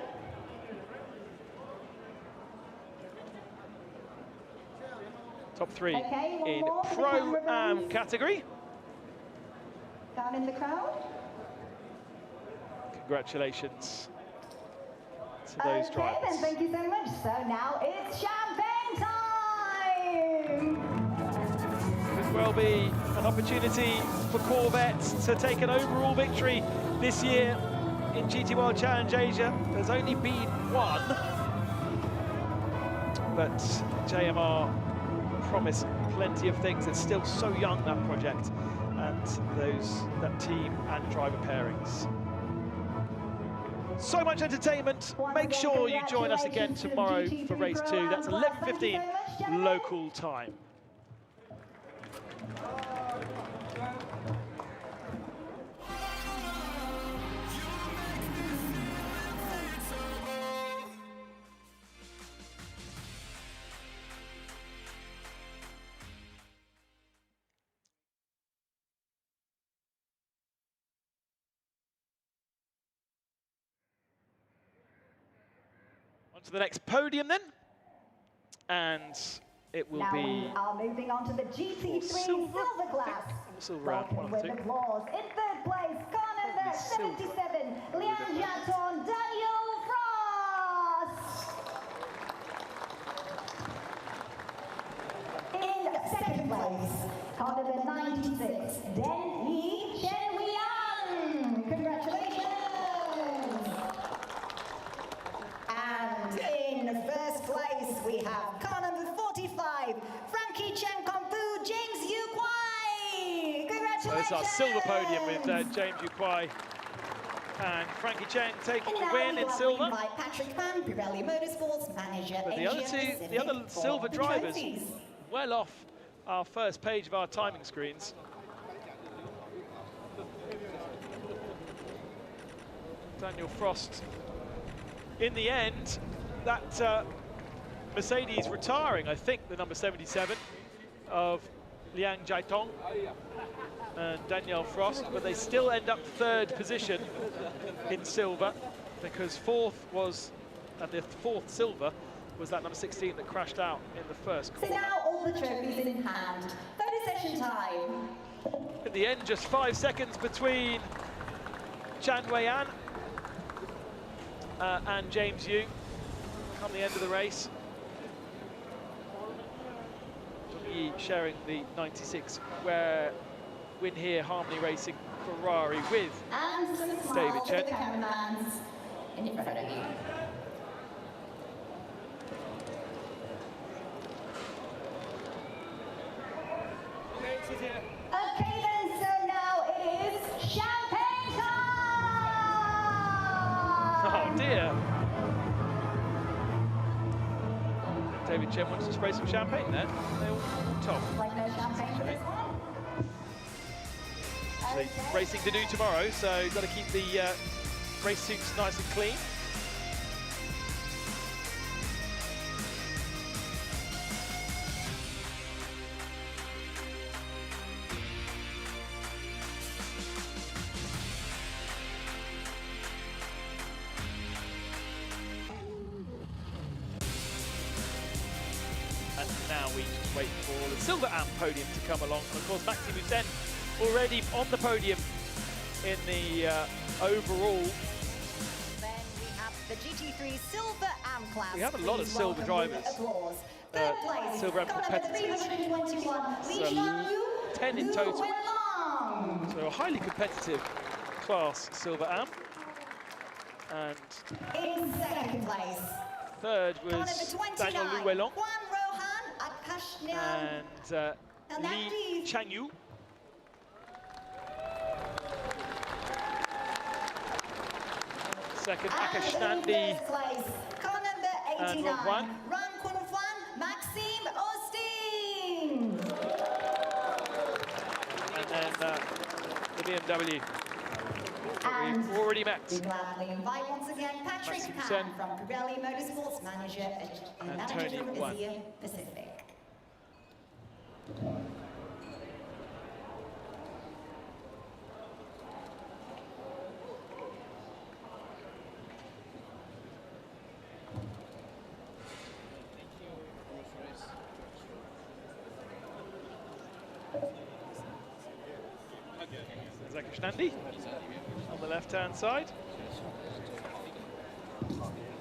Top 3 Okay, in more. Pro-Am category. Down in the crowd. Congratulations to those drivers. Okay, then thank you so much. So now it's champagne time! Could well be an opportunity for Corvette to take an overall victory this year in GT World Challenge Asia. There's only been one, but JMR promise plenty of things. It's still so young, that project, and that team and driver pairings. So much entertainment. Make sure you join us again tomorrow for race 2. That's 11:15 local time. On to the next podium then, and it will now be. We are moving on to the GT3 silver class. Silver round one, I with think. applause. In 3rd place, car number 77, Liang Jiaton, Daniel Frost. In 2nd place, car number 96, Den Yi Chen Wian. Congratulations. And in 1st place, we have car number 45, Frankie Chen Kongfu, James Yu Kwai. Congratulations. So this is our silver podium with James Yu Kwai and Frankie Cheng taking the win in silver. By Patrick Van, Pirelli Motorsports Manager. But the other silver drivers, well off our first page of our timing screens. Daniel Frost. In the end, that Mercedes retiring, I think, the number 77 of Liang Jiatong and Daniel Frost, but they still end up 3rd position in silver, because 4th was, and the 4th silver was that number 16 that crashed out in the first So corner. now all the trophies in hand. Photo session time. In the end, just 5 seconds between Chan Wei-an and James Yu come the end of the race. Yi sharing the 96 where win here, Harmony Racing Ferrari with And some David smiles Chen. for the cameramans in front of you. Okay then, so now it is champagne time! Oh dear. David Chen wants to spray some champagne there. They all walked off. Like no champagne for this one. So racing to do tomorrow, so you've got to keep the race suits nice and clean. And now we just wait for the Silver Am podium to come along. And of course, Maxime Hussein already on the podium in the overall. Then we have the GT3 Silver Am class. We have a lot of Please silver welcome drivers. with applause. Third place, Silver Am car number competitors. 321, So, Li Shanyu, 10 in Lu total. Wenlong. So a highly competitive class Silver Am. And In second place, third car number was 29, Daniel Luwelong Juan Rohan Akashnian. and Li Changyu. Second, Akashnandi. First place, car number And 89, Ron Ran Kunfwan Maxime Austin. And then the BMW. And We've already met. we gladly invite once again Patrick Maxime Pan Sen. from Pirelli Motorsports, manager and And manager Tony from Wan. Asia Pacific. There's Akashnandi on the left-hand side.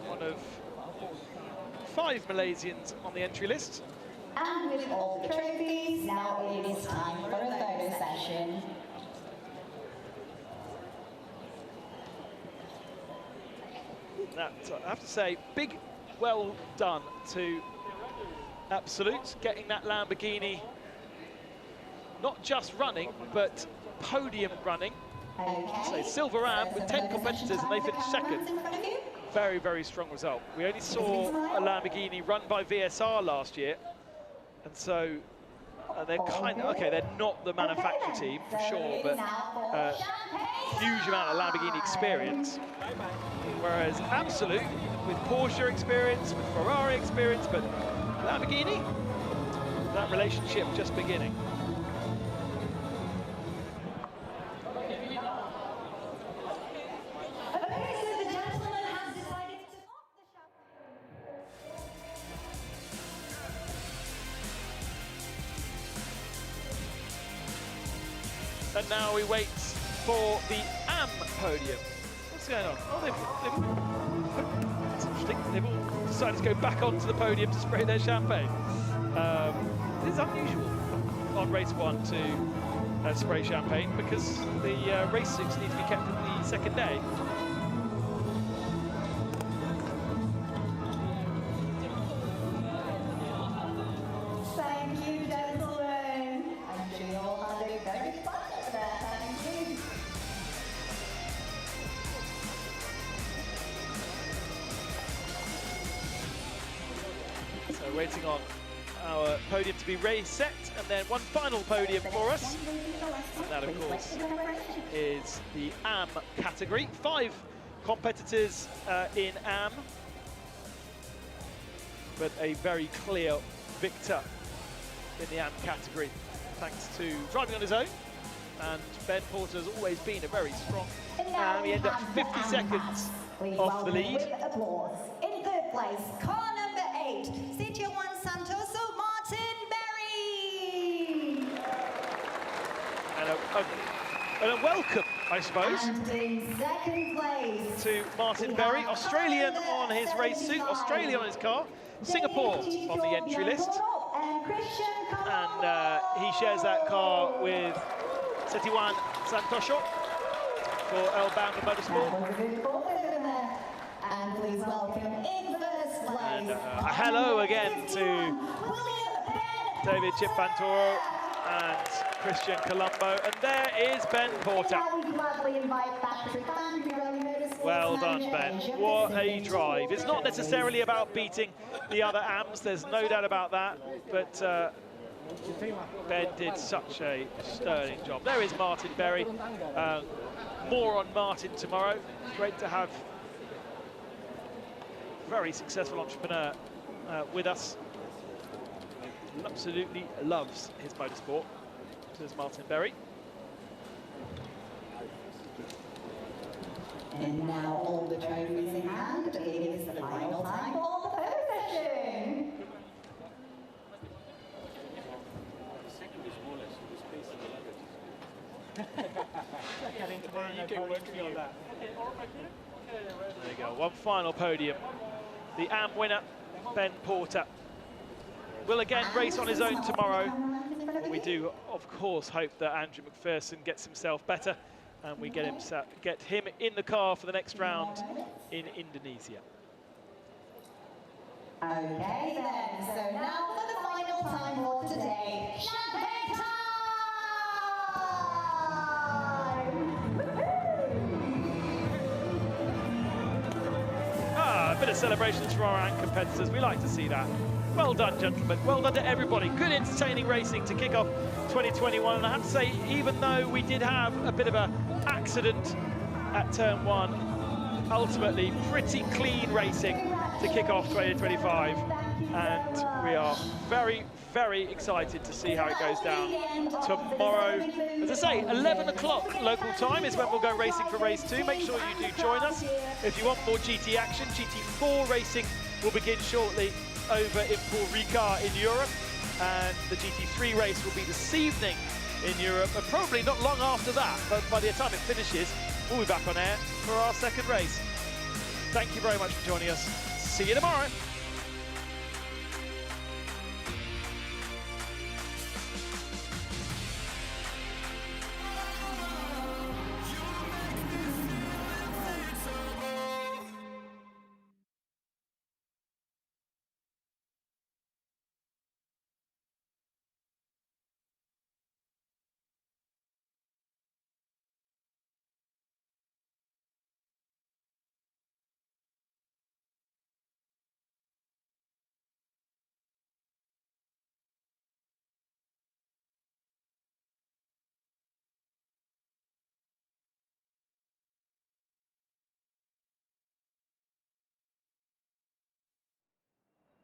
One of 5 Malaysians on the entry list. And with all the trophies, now it is time for a photo session. That, I have to say, big well done to Absolute, getting that Lamborghini not just running, but podium running. So Silver Am with 10 competitors and they finished second. Very, very strong result. We only saw a Lamborghini run by VSR last year. And so they're kind of, okay, they're not the manufacturer team for sure, but huge amount of Lamborghini experience. Whereas Absolute, with Porsche experience, with Ferrari experience, but Lamborghini, that relationship just beginning. And now we wait for the AM podium. What's going on? Oh, that's interesting. They've all decided to go back onto the podium to spray their champagne. It is unusual on race 1 to spray champagne because the race suits need to be kept for the second day. Thank you, gentlemen. I'm sure you all had a very fun there. Thank you. So waiting on our podium to be race set, and then one final podium for us. And that, of course, is the AM category. 5 competitors in AM, but a very clear victor in the AM category, thanks to driving on his own. And Ben Porter has always been a very strong AM. He ended up 50 seconds off the lead. With applause. In third place, car number 8, Cynthia Juan Santoso, Martin Berry. And a welcome, I suppose, And in second place, to Martin Berry, Australian on his race suit, Australian on his car, Singapore on the entry list. and Christian And he shares that car with Setiwan Santosho for El Bamba Motorsport. And please welcome in first place. And a hello again to David Chipantoro and Christian Colombo. And there is Ben Porter. Well done, Ben. What a drive. It's not necessarily about beating the other AMs, there's no doubt about that. But Ben did such a sterling job. There is Martin Berry. More on Martin tomorrow. Great to have a very successful entrepreneur with us. Absolutely loves his motorsport. There's Martin Berry. And now all the trophies in hand, it is the final time for the photo session. There you go, one final podium. The AM winner, Ben Porter, will again race on his own tomorrow. But we do, of course, hope that Andrew McPherson gets himself better and we get him in the car for the next round in Indonesia. Okay then, so now for the final time for today, champagne time! A bit of celebrations for our AND competitors. We like to see that. Well done, gentlemen. Well done to everybody. Good, entertaining racing to kick off 2021. And I have to say, even though we did have a bit of an accident at turn 1, ultimately pretty clean racing to kick off 2025. And we are very, very excited to see how it goes down tomorrow. As I say, 11 o'clock local time is when we'll go racing for race 2. Make sure you do join us. If you want more GT action, GT4 racing will begin shortly over in Paul Ricard in Europe. And the GT3 race will be this evening in Europe, and probably not long after that, but by the time it finishes, we'll be back on air for our second race. Thank you very much for joining us. See you tomorrow.